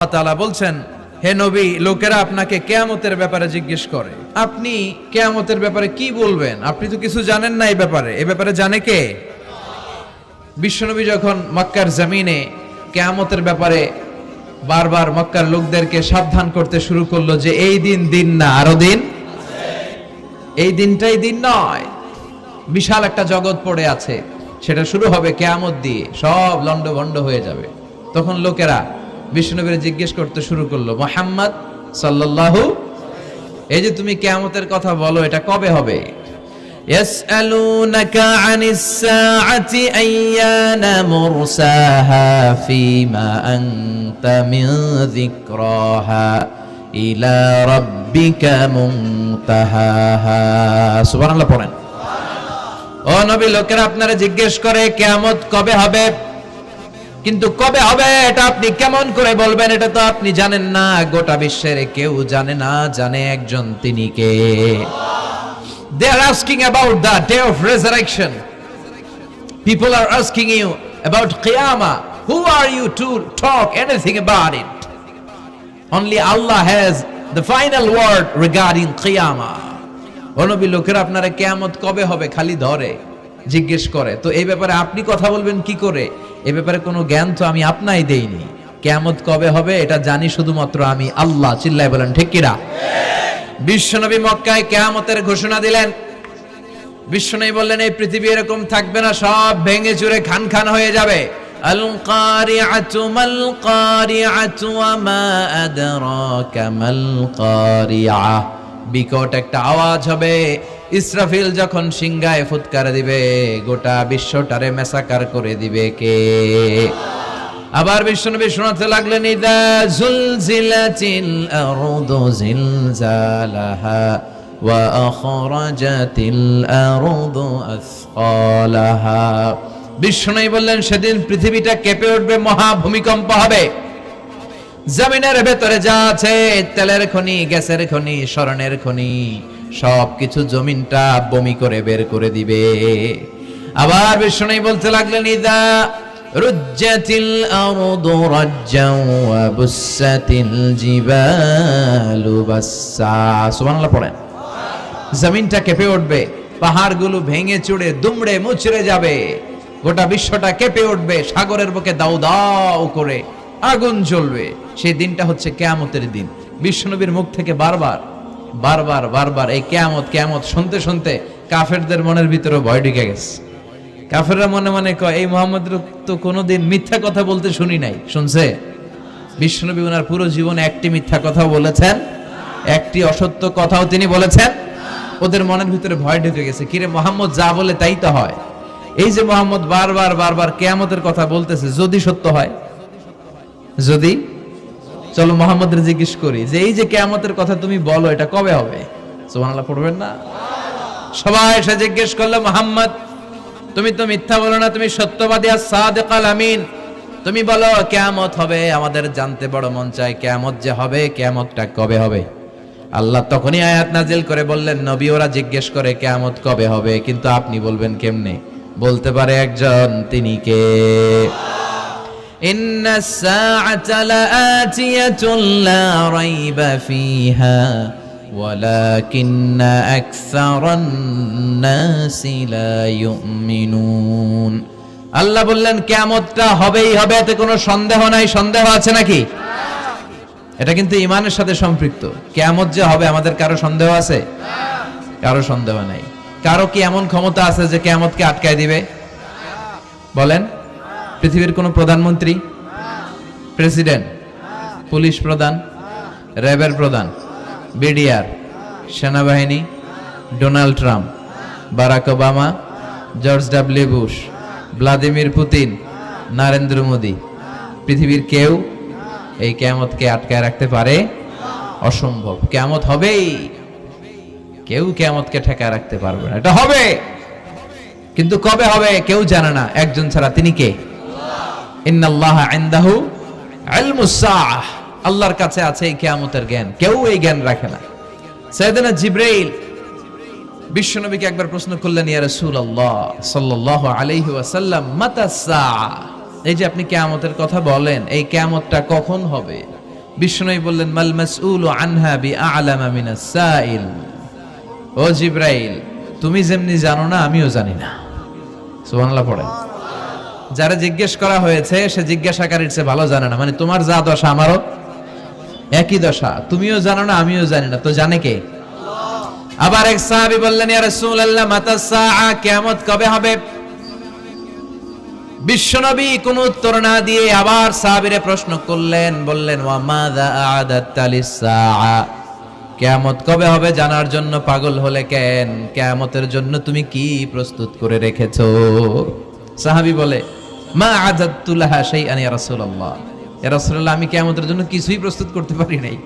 আল্লাহ তাআলা বলছেন, হে নবী, লোকেরা আপনাকে কিয়ামতের ব্যাপারে জিজ্ঞেস করে, আপনি কিয়ামতের ব্যাপারে কি বলবেন? আপনি তো কিছু জানেন না এই ব্যাপারে জানে কে? বিশ্বনবী যখন মক্কার জমিনে কিয়ামতের ব্যাপারে বারবার মক্কার লোকদেরকে সাবধান করতে শুরু করলো যে এই দিন না, আরো দিন, এই দিনটাই দিন নয়, বিশাল একটা জগৎ পড়ে আছে, সেটা শুরু হবে কিয়ামত দিয়ে, সব লন্ডভন্ড হয়ে যাবে। তখন লোকেরা বিশ্বনবীর জিজ্ঞেস করতে শুরু করলো, মুহাম্মদ সাল্লাল্লাহু, এই যে তুমি কিয়ামতের কথা বলো, এটা কবে হবে? ইয়াসআলুনাকা আনিস সাআতি আইয়ানা মুরসাহা ফীমা আনতা মিন যিকরাহা ইলা রাব্বিকা মুনতাহাহা। সুবহানাল্লাহ পড়েন। ও নবী, লোকেরা আপনারা জিজ্ঞেস করে কিয়ামত কবে হবে, কিন্তু কবে হবে এটা আপনি কেমন করে বলবেন? এটা তো আপনি জানেন না, গোটা বিশ্বের কেউ জানে না, জানে একজন, তিনি কে? They are asking about the day of resurrection. People are asking you about Qiyamah. Who are you to talk anything about it? Only Allah has the final word regarding Qiyamah. ও নবী, লোকেরা আপনারা কিয়ামত কবে হবে খালি ধরে জিজ্ঞেস করে, তো এই ব্যাপারে আপনি কথা বলবেন কি করে? এই ব্যাপারে কোনো জ্ঞান তো আমি আপনাই দেইনি। কিয়ামত কবে হবে এটা জানি শুধুমাত্র আমি আল্লাহ। চিল্লায় বলেন ঠিক কিনা? বিশ্বনবী মক্কায় কিয়ামতের ঘোষণা দিলেন। বিশ্বনবী বললেন, এই পৃথিবী এরকম থাকবে না, সব ভেঙে চুরে খান খান হয়ে যাবে। আল কারিআতু মাল কারিআতু ওয়া মা আদরাকা মাল কারিআহ। বিকট একটা আওয়াজ হবে, ইসরাফিল যখন সিংহায় ফুৎকার দিবে, গোটা বিশ্বটারে মেসাকার করে দিবে কে? আবার বিশ্বনবী শোনাতে লাগলেন, ইদা জুলজিলাতিল আরদু জিলজালাহা ওয়া আখরাজাতিল আরদু আসকালাহা। বিশ্বনবী বললেন, সেদিন পৃথিবীটা কেঁপে উঠবে, মহা ভূমিকম্প হবে। জমিনের ভেতরে যা আছে, তেলের খনি, গ্যাসের খনি, স্বর্ণের খনি, সবকিছু জমিনটা বমি করে বের করে দিবে। আবার বিশ্বনবী বলতে লাগলেন, ইদা রুজ্জাতিল আরদু রাজ্জাও ওয়া বুসাতিল জিবালু বাসসা। সুবহানাল্লাহ পড়েন। জমিনটা কেঁপে উঠবে, পাহাড়গুলো ভেঙে চুরে দুমড়ে মুচড়ে যাবে, গোটা বিশ্বটা কেঁপে উঠবে, সাগরের বুকে দাউ দাউ করে আগুন জ্বলবে। সেই দিনটা হচ্ছে কিয়ামতের দিন। বিশ্বনবীর মুখ থেকে বারবার এই কিয়ামত শুনতে শুনতে কাফেরদের মনের ভিতরে ভয় ঢুকে গেছে। কাফেররা মনে মনে কয়, এই মুহাম্মদের তো কোনোদিন মিথ্যা কথা বলতে শুনি নাই। শুনছে? বিশ্বনবী ওনার পুরো জীবনে একটি মিথ্যা কথাও বলেছেন, একটি অসত্য কথাও তিনি বলেছেন? ওদের মনের ভিতরে ভয় ঢুকে গেছে, কিরে মুহাম্মদ যা বলে তাই তো হয়। এই যে মুহাম্মদ বারবার কিয়ামতের কথা বলতেছে, যদি সত্য হয়, যদি, চলো মুহাম্মদের জিজ্ঞেস করি যে এই যে কিয়ামতের কথা তুমি বলো, এটা কবে হবে? সুবহানাল্লাহ পড়বেন না? সবাই এসে জিজ্ঞেস করলো, মুহাম্মদ তুমি তো মিথ্যা বলো না, তুমি সত্যবাদী আর সাদিকাল আমিন, তুমি বলো কিয়ামত হবে, আমাদের জানতে বড় মন চায় কিয়ামত যে হবে, কিয়ামতটা কবে হবে? আল্লাহ তখনই আয়াত নাজিল করে বললেন, নবী ওরা জিজ্ঞেস করে কিয়ামত কবে হবে, কিন্তু আপনি বলবেন কেমনে? বলতে পারে একজন, তিনি কে? ইন্নাস সাআতা লাআতিয়াতুন লা রাইবা ফিহা ওয়ালাকিন্না আকসারান নাসি লা ইউমিনুন। আল্লাহ বললেন কিয়ামতটা হবেই হবে, এতে কোনো সন্দেহ নাই। সন্দেহ আছে নাকি? এটা কিন্তু ঈমানের সাথে সম্পৃক্ত। কিয়ামত যে হবে, আমাদের কারো সন্দেহ আছে? কারো সন্দেহ নাই। কারো কি এমন ক্ষমতা আছে যে কিয়ামতকে আটকায় দিবে? বলেন। পৃথিবীর কোন প্রধানমন্ত্রী, প্রেসিডেন্ট, পুলিশ প্রধান, র্যাবের প্রধান, বিডিআর, সেনাবাহিনী, Donald Trump, Barack Obama, George W Bush, Vladimir Putin, Narendra Modi, পৃথিবীর কেউ এই কিয়ামতকে আটকায় রাখতে পারে? অসম্ভব। কিয়ামত হবেই, কেউ কিয়ামতকে ঠেকায় রাখতে পারবে না। এটা হবে, কিন্তু কবে হবে কেউ জানে না, একজন ছাড়া, তিনি কে? ইন্নাল্লাহা ইনদাহু ইলমুস সাআহ। আল্লাহর কাছে আছে এই কিয়ামতের জ্ঞান, কেউ এই জ্ঞান রাখে না। সাইয়েদনা জিবরাইল বিশ্বনবীকে একবার প্রশ্ন করলেন, ইয়া রাসূলুল্লাহ সাল্লাল্লাহু আলাইহি ওয়াসাল্লাম, মাতা সাআহ, এই যে আপনি কিয়ামতের কথা বলেন, এই কিয়ামতটা কখন হবে? বিষ্ণু বললেন মাল মাসউলু আনহা বিআলামা মিনাস সাইল। ও জিবরাইল, তুমি যেমনি জানো না আমিও জানি না। সুবহানাল্লাহ পড়েন। যারা জিজ্ঞেস করা হয়েছে সে জিজ্ঞাসাকারীর চেয়ে ভালো জানে না, মানে তোমার যা দশা আমারও একই দশা, তুমিও জানো না আমিও জানি না, তো জানে কে? আবার এক সাহাবী বললেন ইয়া রাসূলুল্লাহ মাতাস সাআ, কিয়ামত কবে হবে? বিশ্বনবী কোন উত্তর না দিয়ে আবার সাহাবীরে প্রশ্ন করলেন, বললেন ওয়া মাযা আ'দাতা লিস-সাআ, কিয়ামত কবে হবে জানার জন্য পাগল হলে কেন? কিয়ামতের জন্য তুমি কি প্রস্তুত করে রেখেছো? সাহাবী বলে মা আ'দাতু লাহা শাইআন ইয়া রাসূলুল্লাহ, ইয়া রাসূলুল্লাহ আমি কিয়ামতের জন্য কিছুই প্রস্তুত করতে পারি নাই,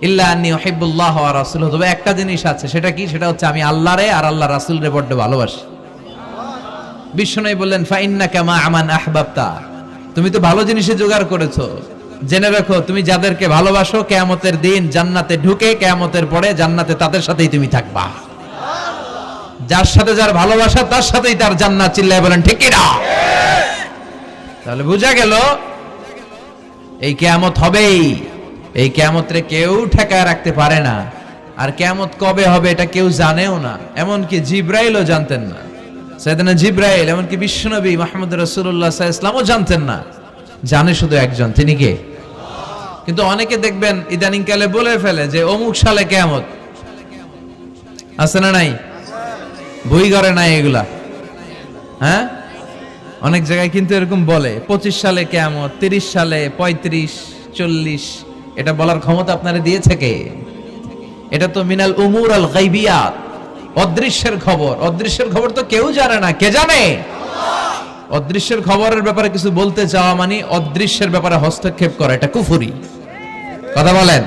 ইল্লা আন্নী উহিব্বুল্লাহ ওয়া রাসূলুহু, তবে একটা জিনিস আছে, সেটা কি? সেটা হচ্ছে আমি আল্লাহরে আর আল্লাহর রাসূলরে বড় ভালোবাসি। বিশ্বনবী বললেন ফাইন্নাকা মা আমান আহবাবতা, তুমি তো ভালো জিনিসে জোগাড় করেছো, জেনে রাখো তুমি যাদেরকে ভালোবাসো কিয়ামতের দিন জান্নাতে ঢুকে কিয়ামতের পরে জান্নাতে তাদের সাথেই তুমি থাকবা। যার সাথে যার ভালোবাসা তার সাথেই তার জান্নাত। চিল্লায় বলেন ঠিক কি না? তাহলে বোঝা গেল এই কিয়ামত হবেই, এই কিয়ামতরে কেউ ঠেকায় রাখতে পারে না। আর কিয়ামত কবে হবে এটা কেউ জানেও না, এমনকি জিবরাইলও জানতেন না। সাইয়েদনা জিবরাইল এমনকি বিশ্বনবী মুহাম্মদ রাসূলুল্লাহ সাল্লাল্লাহু আলাইহি ওয়াসাল্লামও জানতেন না, জানে শুধু একজন, তিনি কে? কিন্তু অনেকে দেখবেন ইদানিং কালে বলে ফেলে যে অমুক সালে কিয়ামত, আছে না নাই? বই করে নাই এগুলা, হ্যাঁ অনেক জায়গায় কিন্তু এরকম বলে 25 সালে কিয়ামত, 30 সালে, 35, 40, এটা বলার ক্ষমতা আপনারা দিয়েছে কে? এটা তো মিনাল উমুর আল গায়বিয়াত, অদৃশ্যের খবর। অদৃশ্যের খবর তো কেউ জানে না, কে জানে? অদৃশ্যের খবরের ব্যাপারে কিছু বলতে চাওয়া মানে অদৃশ্যের ব্যাপারে হস্তক্ষেপ করা, এটা কুফরি। কথা বলেন।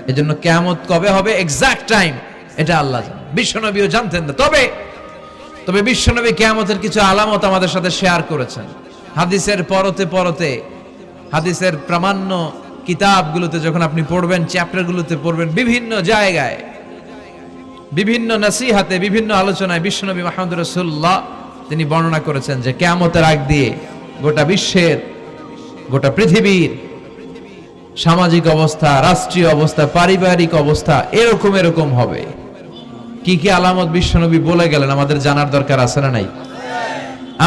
এজন্য কিয়ামত কবে হবে এক্সাক্ট টাইম এটা আল্লাহ জানেন, বিশ্বনবীও জানতেন না। তবে বিশ্বনবী কিয়ামতের কিছু আলামত আমাদের সাথে শেয়ার করেছেন। হাদিসের পরতে পরতে, হাদিসের প্রামাণ্য কিতাবগুলোতে যখন আপনি পড়বেন, চ্যাপ্টারগুলোতে পড়বেন, বিভিন্ন জায়গায় বিভিন্ন নসিহাতে, বিভিন্ন আলোচনায় বিশ্বনবী মুহাম্মদ রাসূলুল্লাহ তিনি বর্ণনা করেছেন যে কিয়ামতের আগ দিয়ে গোটা বিশ্বের, গোটা পৃথিবীর সামাজিক অবস্থা, রাষ্ট্রীয় অবস্থা, পারিবারিক অবস্থা এরকম হবে। কি কি আলামত বিশ্বনবী বলে গেলেন আমাদের জানার দরকার আছে না নাই?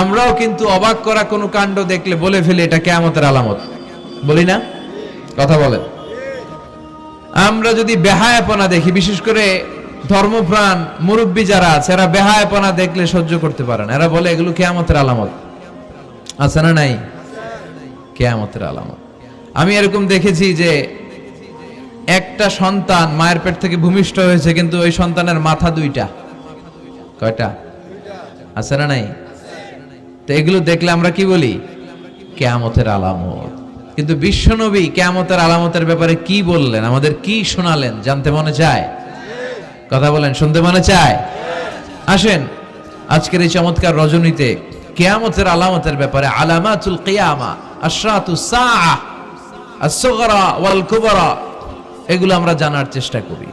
আমরাও কিন্তু অবাক করা কোনো কাণ্ড দেখলে বলে ফেলি এটা কিয়ামতের আলামত, বলি না? কথা বলেন। আমরা যদি বেহায়াপনা দেখি, বিশেষ করে ধর্মপ্রাণ মুরব্বী যারা আছে এরা বেহায়াপনা দেখলে সহ্য করতে পারে না, এরা বলে এগুলো কিয়ামতের আলামত, আছে না নাই? কিয়ামতের আলামত। আমি এরকম দেখেছি যে একটা সন্তান মায়ের পেট থেকে ভূমিষ্ঠ হয়েছে, কিন্তু ওই সন্তানের মাথা দুইটা। কয়টা? আছে না নাই? তো এগুলো দেখলে আমরা কি বলি? কিয়ামতের আলামত। কিন্তু বিশ্বনবী কিয়ামতের আলামতের ব্যাপারে কি বললেন, আমাদের কি শোনালেন, জানতে মনে চায়? কথা বলেন, শুনতে মনে চায়? আসেন আজকের এই চমৎকার রজনীতে কিয়ামতের আলামতের ব্যাপারে, আলামাতুল কিয়ামা, আশরাতুস সাআহ, আস-সুগরা ওয়াল কুবরা, এগুলো আমরা জানার চেষ্টা করি।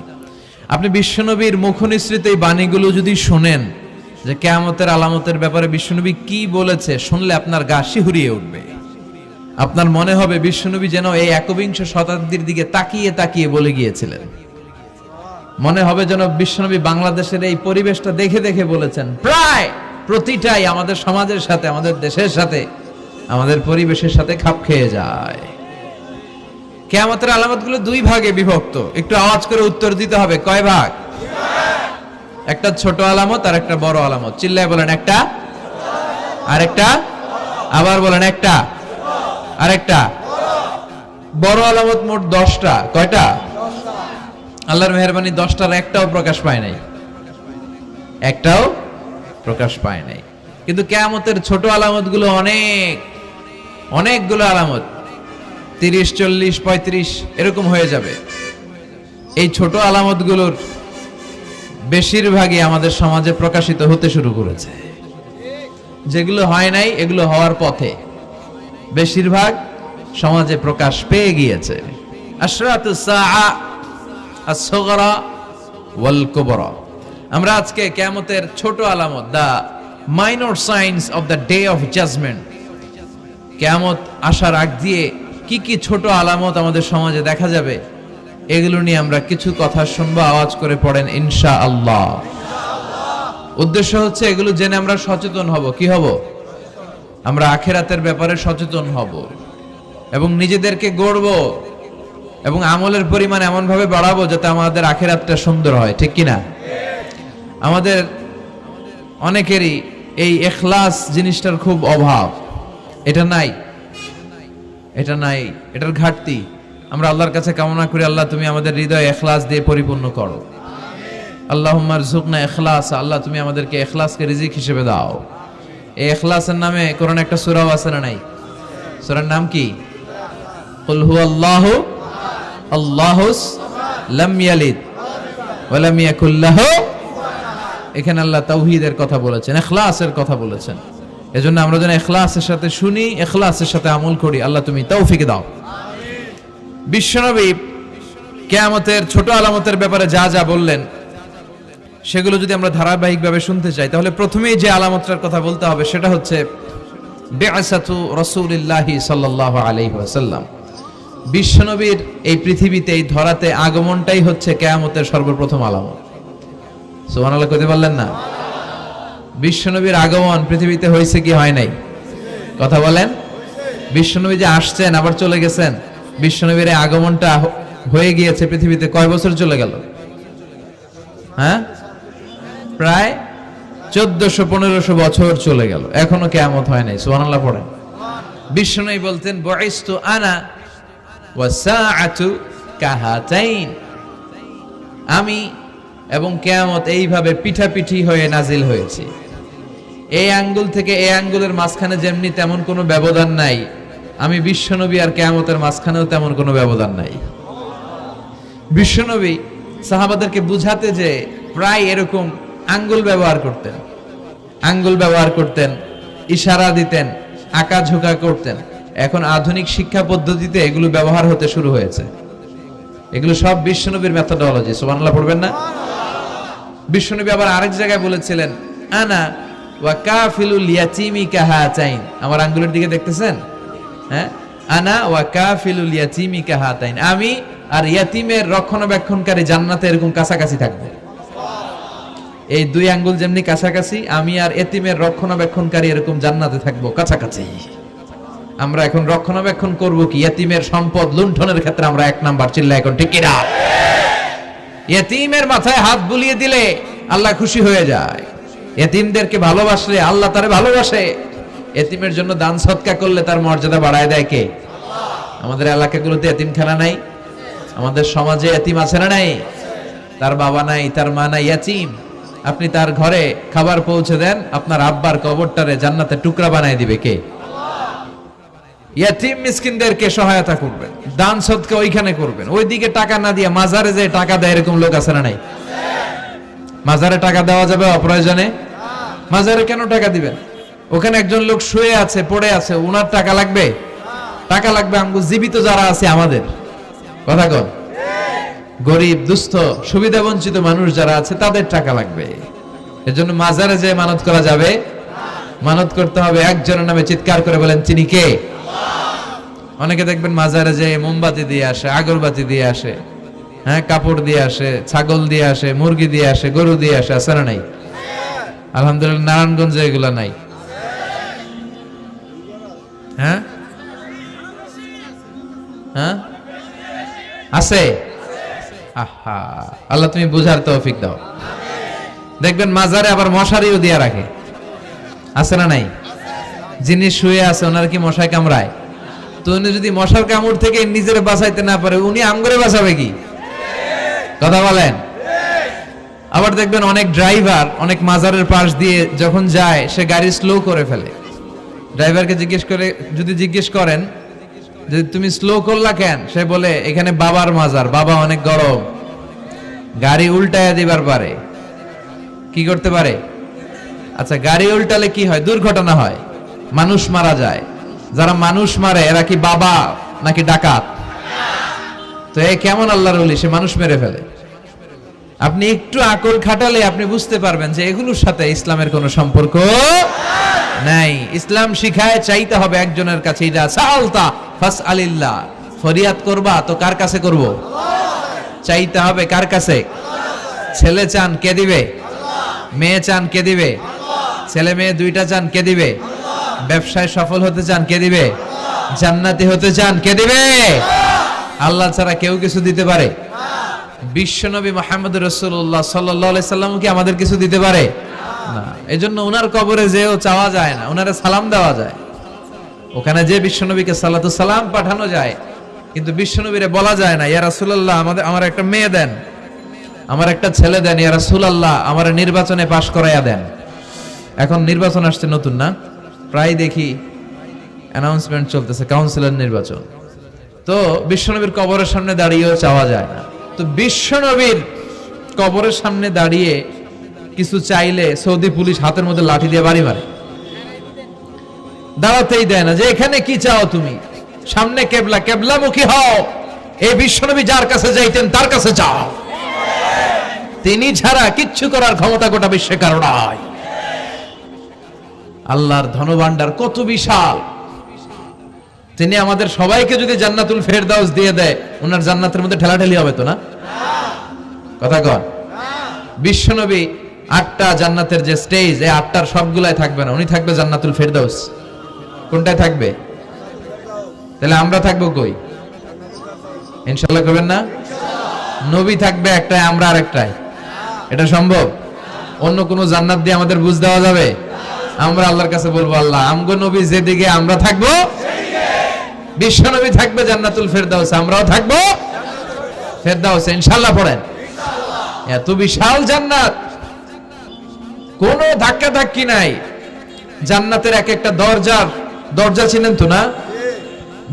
আপনি বিশ্বনবীর মুখনিসৃত এই বাণীগুলো যদি শোনেন যে কিয়ামতের আলামতের ব্যাপারে বিশ্বনবী কি বলেছে, শুনলে আপনার গা শিহরিয়ে উঠবে। আপনার মনে হবে বিশ্বনবী যেন এই একবিংশ শতাব্দীর দিকে তাকিয়ে তাকিয়ে বলে গিয়েছিলেন। মনে হবে যেন বিশ্বনবী বাংলাদেশের এই পরিবেশটা দেখে দেখে বলেছেন। প্রায় প্রতিটাই আমাদের সমাজের সাথে, আমাদের দেশের সাথে, আমাদের পরিবেশের সাথে খাপ খেয়ে যায়। কিয়ামতের আলামতগুলো দুই ভাগে বিভক্ত, একটু আওয়াজ করে উত্তর দিতে হবে। কয় ভাগ? একটা ছোট আলামত আর একটা বড় আলামত। চিল্লায় বলেন একটা, আরেকটা, আবার বলেন একটা, আরেকটা। বড় আলামত মোট 10টা। কয়টা? আল্লাহর মেহেরবানি 10টার একটাও প্রকাশ পায় নাই, একটাও প্রকাশ পায় নাই। কিন্তু কিয়ামতের ছোট আলামতগুলো অনেকগুলো আলামত, 30, 40, 35 এরকম হয়ে যাবে। এই ছোট আলামতগুলোর বেশিরভাগই আমাদের সমাজে প্রকাশিত হতে শুরু করেছে। যেগুলো হয় নাই এগুলো হওয়ার পথে, বেশিরভাগ সমাজে প্রকাশ পেয়ে গিয়েছে। আশরাতুস সাআ, আস-সুগরা ওয়াল কুবরা। আমরা আজকে কিয়ামতের ছোট আলামত, the minor signs of the day of judgement, কিয়ামত আসার আগ দিয়ে কি কি ছোট আলামত আমাদের সমাজে দেখা যাবে, এগুলো নিয়ে আমরা কিছু কথা শুনবো। আওয়াজ করে পড়েন ইনশাআল্লাহ। উদ্দেশ্য হচ্ছে এগুলো জেনে আমরা সচেতন হব। কি হব? আমরা আখিরাতের ব্যাপারে সচেতন হব এবং নিজেদেরকে গড়ব এবং আমলের পরিমাণ এমন ভাবে বাড়াবো যাতে আমাদের আখিরাতটা সুন্দর হয়। ঠিক কি না? আমাদের অনেকেরই এই ইখলাস জিনিসটার খুব অভাব। এটা নাই, এটার ঘাটতি। আমরা আল্লাহর কাছে কামনা করি, আল্লাহ তুমি আমাদের হৃদয় ইখলাস দিয়ে পরিপূর্ণ করো। আল্লাহুম্মা রযুকনা ইখলাস, আল্লাহ তুমি আমাদেরকে ইখলাসকে রিজিক হিসেবে দাও। এই ইখলাসের নামে কোরআনে একটা সূরাও আছে না নাই? সূরার নাম কি? কুল হুয়াল্লাহু আল্লাহুস লাম ইয়ালিদ ওয়া লাম ইয়াকুল লাহু। এখানে আল্লাহ তাওহীদের কথা বলেছেন, ইখলাসের কথা বলেছেন। এজন্য আমরা যেন ইখলাসের সাথে শুনি, ইখলাসের সাথে আমল করি। আল্লাহ তুমি তৌফিক দাও। বিশ্বনবী কিয়ামতের ছোট আলামতের ব্যাপারে যা যা বললেন সেগুলো যদি আমরা ধারাবাহিকভাবে শুনতে চাই, তাহলে প্রথমেই যে আলামতটার কথা বলতে হবে সেটা হচ্ছে বিআসাতু রাসূলিল্লাহি সাল্লাল্লাহু আলাইহি ওয়াসাল্লাম। বিশ্বনবীর এই পৃথিবীতে, এই ধরাতে আগমনটাই হচ্ছে কিয়ামতের সর্বপ্রথম আলামত। সুবহানাল্লাহ কইতে পারলেন না? বিশ্বনবীর আগমন পৃথিবীতে হয়েছে কি হয় নাই? কথা বলেন। বিশ্বনবী যে আসছেন আবার চলে গেছেন, বিশ্বনবীর এই আগমনটা হয়ে গিয়েছে পৃথিবীতে কয় বছর চলে গেল? হ্যাঁ, প্রায় 1400-1500 বছর চলে গেল, এখনো কিয়ামত হয় নাই। সুবহানাল্লাহ পড়েন। বিশ্বনবী বলতেন বুইস্তু আনা ওয়া সাআতু কাহাতাইন, আমি এবং কিয়ামত এইভাবে পিঠাপিঠি হয়ে নাজিল হয়েছে। এই আঙ্গুল থেকে এই আঙ্গুলের মাঝখানে যেমনি তেমন কোনো ব্যবধান নাই, আমি বিশ্বনবী আর কিয়ামতের মাঝখানেও তেমন কোনো ব্যবধান নাই। বিশ্বনবী সাহাবাদেরকে বুঝাতে যে প্রায় এরকম আঙ্গুল ব্যবহার করতেন, ইশারা দিতেন, আঁকা ঝোঁকা করতেন। এখন আধুনিক শিক্ষা পদ্ধতিতে এগুলো ব্যবহার হতে শুরু হয়েছে। এগুলো সব বিশ্বনবীর মেথোডোলজি। সুবহানাল্লাহ পড়বেন না? বিশ্বনবী আবার আরেক জায়গায় বলেছিলেন আনা ওয়া কাফিলুল ইয়াতীমি কাহাতাইন, আমার আঙ্গুলের দিকে দেখতেছেন? হ্যাঁ, আনা ওয়া কাফিলুল ইয়াতীমি কাহাতাইন, আমি আর ইয়াতীমের রক্ষণাবেক্ষণকারী জান্নাতে এরকম কাছাকাছি থাকবো। এই দুই আঙ্গুল যেমনি কাছাকাছি, আমি আর এতিমের রক্ষণাবেক্ষণকারী এরকম জান্নাতে থাকবো কাছাকাছি। আমরা এখন রক্ষণাবেক্ষণ করব কি? ইতিমের সম্পদ লুণ্ঠনের ক্ষেত্রে আমরা এক নাম্বার। চিল্লা এখন ঠিক কিনা? ইতিমের মাথায় হাত বুলিয়ে দিলে আল্লাহ খুশি হয়ে যায়। ইতিমদেরকে ভালোবাসলে আল্লাহ তারে ভালোবাসে। ইতিমের জন্য দান সদকা করলে তার মর্যাদা বাড়ায় দেয় কে? আমাদের এলাকাগুলোতে ইতিমখানা নাই? আমাদের সমাজে ইতিম আছে না নাই? তার বাবা নাই, তার মা নাই, ইতিম। আপনি তার ঘরে খাবার পৌঁছে দেন, আপনার আব্বার কবরটারে জান্নাতে টুকরা বানায় দিবে কে? ইয়াতিম মিসকিনদেরকে সহায়তা করবেন, দান সদকা ওইখানে করবেন। ওইদিকে টাকা না দিয়ে মাজারে যে টাকা দেয় এরকম লোক আছে না নাই? মাজারে টাকা দেওয়া যাবে অপ্রয়োজনে? মাজারে কেন টাকা দিবেন? ওখানে একজন লোক শুয়ে আছে, পড়ে আছে, উনার টাকা লাগবে? টাকা লাগবে আমগো জীবিত যারা আছে আমাদের। কথা কন। গরিব, দুস্থ, সুবিধা বঞ্চিত মানুষ যারা আছে তাদের টাকা লাগবে। এজন্য মাজারে যে মানত করা যাবে? মানত করতে হবে একজনের নামে। চিৎকার করে বলেন তিনি কে? অনেকে দেখবেন মাজারে যে মোমবাতি দিয়ে আসে, আগরবাতি দিয়ে আসে, হ্যাঁ, কাপড় দিয়ে আসে, ছাগল দিয়ে আসে, মুরগি দিয়ে আসে, গরু দিয়ে আসে, আছে না নাই? আলহামদুলিল্লাহ নারায়ণগঞ্জে এগুলা নাই। হ্যাঁ হ্যাঁ আছে। আহা, আল্লাহ তুমি বুঝার তৌফিক দাও। দেখবেন মাজারে আবার মশারিও দিয়ে রাখে, আছে না নাই? যিনি শুয়ে আছে ওনার কি মশায় কামড়ায়? তো উনি যদি মশার কামড় থেকে নিজের বাঁচাইতে না পারে, উনি আমগরে বাঁচাবে কি? কথা বলেন। আবার দেখবেন অনেক ড্রাইভার অনেক মাজারের পাশ দিয়ে যখন যায় সে গাড়ি স্লো করে ফেলে। ড্রাইভারকে জিজ্ঞেস করেন যে তুমি স্লো করলা কেন? সে বলে এখানে বাবার মাজার, বাবা অনেক গরম। গাড়ি উল্টায়া দিবার পারে। কি করতে পারে? আচ্ছা, গাড়ি উল্টালে কি হয়? দুর্ঘটনা হয়, মানুষ মারা যায়। যারা মানুষ মারে এরা কি বাবা নাকি ডাকাত? তো এ কেমন আল্লাহর ওলি, সে মানুষ মেরে ফেলে। আপনি একটু আকল খাটালে আপনি বুঝতে পারবেন যে এগুলোর সাথে ইসলামের কোনো সম্পর্ক নাই। ইসলাম শিখায় চাইতে হবে একজনের কাছে, ইদা সাআলতা ফাসআলিল্লাহ, ফরিয়াদ করবা তো কার কাছে করব? চাইতে হবে কার কাছে? ছেলে চান কে দিবে? মেয়ে চান কে দিবে? ছেলে মেয়ে দুইটা চান কে দিবে? ব্যবসায় সফল হতে চান কে দিবে? জান্নাতি হতে চান কে দিবে? আল্লাহ ছাড়া কেউ কিছু দিতে পারে? বিশ্বনবী মুহাম্মদ রাসূলুল্লাহ সাল্লাল্লাহু আলাইহি সাল্লাম কি আমাদের কিছু দিতে পারে? না। এজন্য ওনার কবরে যেও চাওয়া যায় না, ওনারে সালাম দেওয়া যায়। ওখানে যে বিশ্বনবীকে সালাতু সালাম পাঠানো যায়, কিন্তু বিশ্বনবীরে বলা যায় না ইয়া রাসূলুল্লাহ আমার একটা মেয়ে দেন, আমার একটা ছেলে দেন, ইয়া রাসূলুল্লাহ আমার নির্বাচনে পাশ করাইয়া দেন। এখন নির্বাচন আসছে নতুন না, প্রায় দেখি অ্যানাউন্সমেন্ট চলতেছে কাউন্সিলর নির্বাচন। তো বিশ্বনবীর কবরের সামনে দাঁড়িয়েও চাওয়া যায় না। তো বিশ্বনবীর কবরের সামনে দাঁড়িয়ে কিছু চাইলে সৌদি পুলিশ হাতের মধ্যে লাঠি দিয়ে বাড়ি মারে, দাঁড়াতেই দেয় না। যে এখানে কি চাও তুমি? সামনে কেবলা, কেবলামুখী হও। এই বিশ্বনবী যার কাছে যাইতেন তার কাছে যাও, তিনি ছাড়া কিচ্ছু করার ক্ষমতা গোটা বিশ্বে কারো নাই। আল্লাহর ধনভাণ্ডার কত বিশাল! তিনি আমাদের সবাইকে যদি জান্নাতুল ফেরদাউস দিয়ে দেয়, ওনার জান্নাতের মধ্যে ঠেলাঠেলি হবে তো না? কথা কন। বিশ্বনবী 8টা জান্নাতের যে স্টেজ, এই 8টার সবগুলাই থাকবে না, উনি থাকবে জান্নাতুল ফেরদাউস। কোনটায় থাকবে? তাহলে আমরা থাকবো কই? ইনশাআল্লাহ করবেন না? নবী থাকবে একটায়, আমরা আরেকটায়। এটা সম্ভব? অন্য কোন জান্নাত দিয়ে আমাদের বুঝ দেওয়া যাবে? আমরা আল্লাহর কাছে বলবো, আল্লাহ আমগো নবী যেদিকে আমরা থাকবো, বিশ্ব নবী থাকবে জান্নাতুল ফেরদাউস, আমরাও থাকবো ফেরদাউসে। ইনশাআল্লাহ পড়েন। এত বিশাল জান্নাত, কোনো ধাক্কা ধাক্কি নাই। জান্নাতের এক একটা দরজা চিনেন তো না?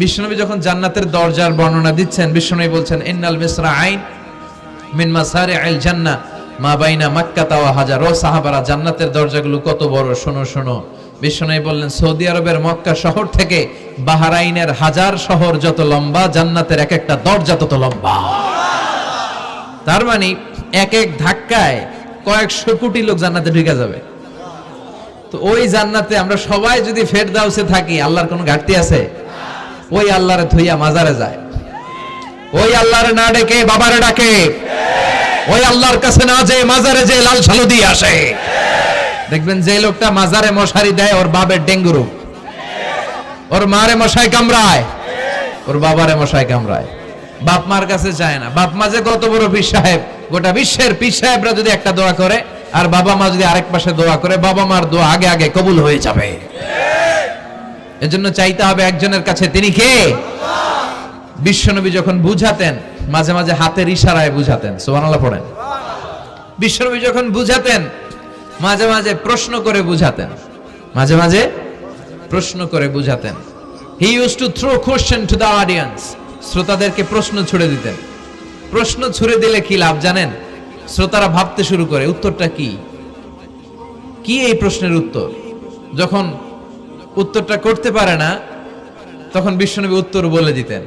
বিশ্বনবী যখন জান্নাতের দরজার বর্ণনা দিচ্ছেন, বিশ্বনবী বলছেন ইন্নাল মিসরাআইন মিন মাসারি'আল জান্নাহ মা বাইনা মাক্কাহ ওয়া হাজার। ও সাহাবারা, জান্নাতের দরজাগুলো কত বড় শোনো শোনো। বিশ্বনবী বললেন সৌদি আরবের মক্কা শহর থেকে বাহরাইনের হাজার শহর যত লম্বা, জান্নাতের এক একটা দরজা তত লম্বা। তার মানে এক এক ধাক্কায় কয়েকশো কোটি লোক জান্নাতে ঢুকে যাবে। তো ওই জান্নাতে আমরা সবাই যদি ফেরদাউসে থাকি, আল্লাহর কোনো ঘাটতি আছে? ওই আল্লাহরে থইয়া মাজারে যায়, ওই আল্লাহরে না ডেকে বাবারে ডাকে, ওই আল্লাহর কাছে না যে মাজারে যে লাল সালু দিয়ে আসে। দেখবেন যে লোকটা মাজারে মশারি দেয়, ওর বাবার ডেঙ্গু রোগ, ওর মারে মশাই কামড়ায়, ওর বাবারে মশাই কামড়ায়। বাপ মার কাছে যায় না। বাপ মা যে কত বড় পীর সাহেব, গোটা বিশ্বের পীর সাহেবরা যদি একটা দোয়া করে আর বাবা মা যদি আরেক পাশে দোয়া করে, বাবা মার দোয়া আগে আগে কবুল হয়ে যাবে। এজন্য চাইতে হবে একজনের কাছে, তিনি কে? বিশ্বনবী যখন বুঝাতেন, মাঝে মাঝে হাতের ইশারায় বুঝাতেন। সুবহানাল্লাহ পড়েন। বিশ্বনবী যখন বুঝাতেন, মাঝে মাঝে প্রশ্ন করে বুঝাতেন, মাঝে মাঝে প্রশ্ন করে বুঝাতেন। He use to throw question to the audience. শ্রোতাদেরকে প্রশ্ন ছুড়ে দিতেন। প্রশ্ন ছুড়ে দিলে কি লাভ জানেন? শ্রোতারা ভাবতে শুরু করে উত্তরটা কি, কি এই প্রশ্নের উত্তর। যখন উত্তরটা করতে পারে না, তখন বিশ্বনবী উত্তর বলে দিতেন।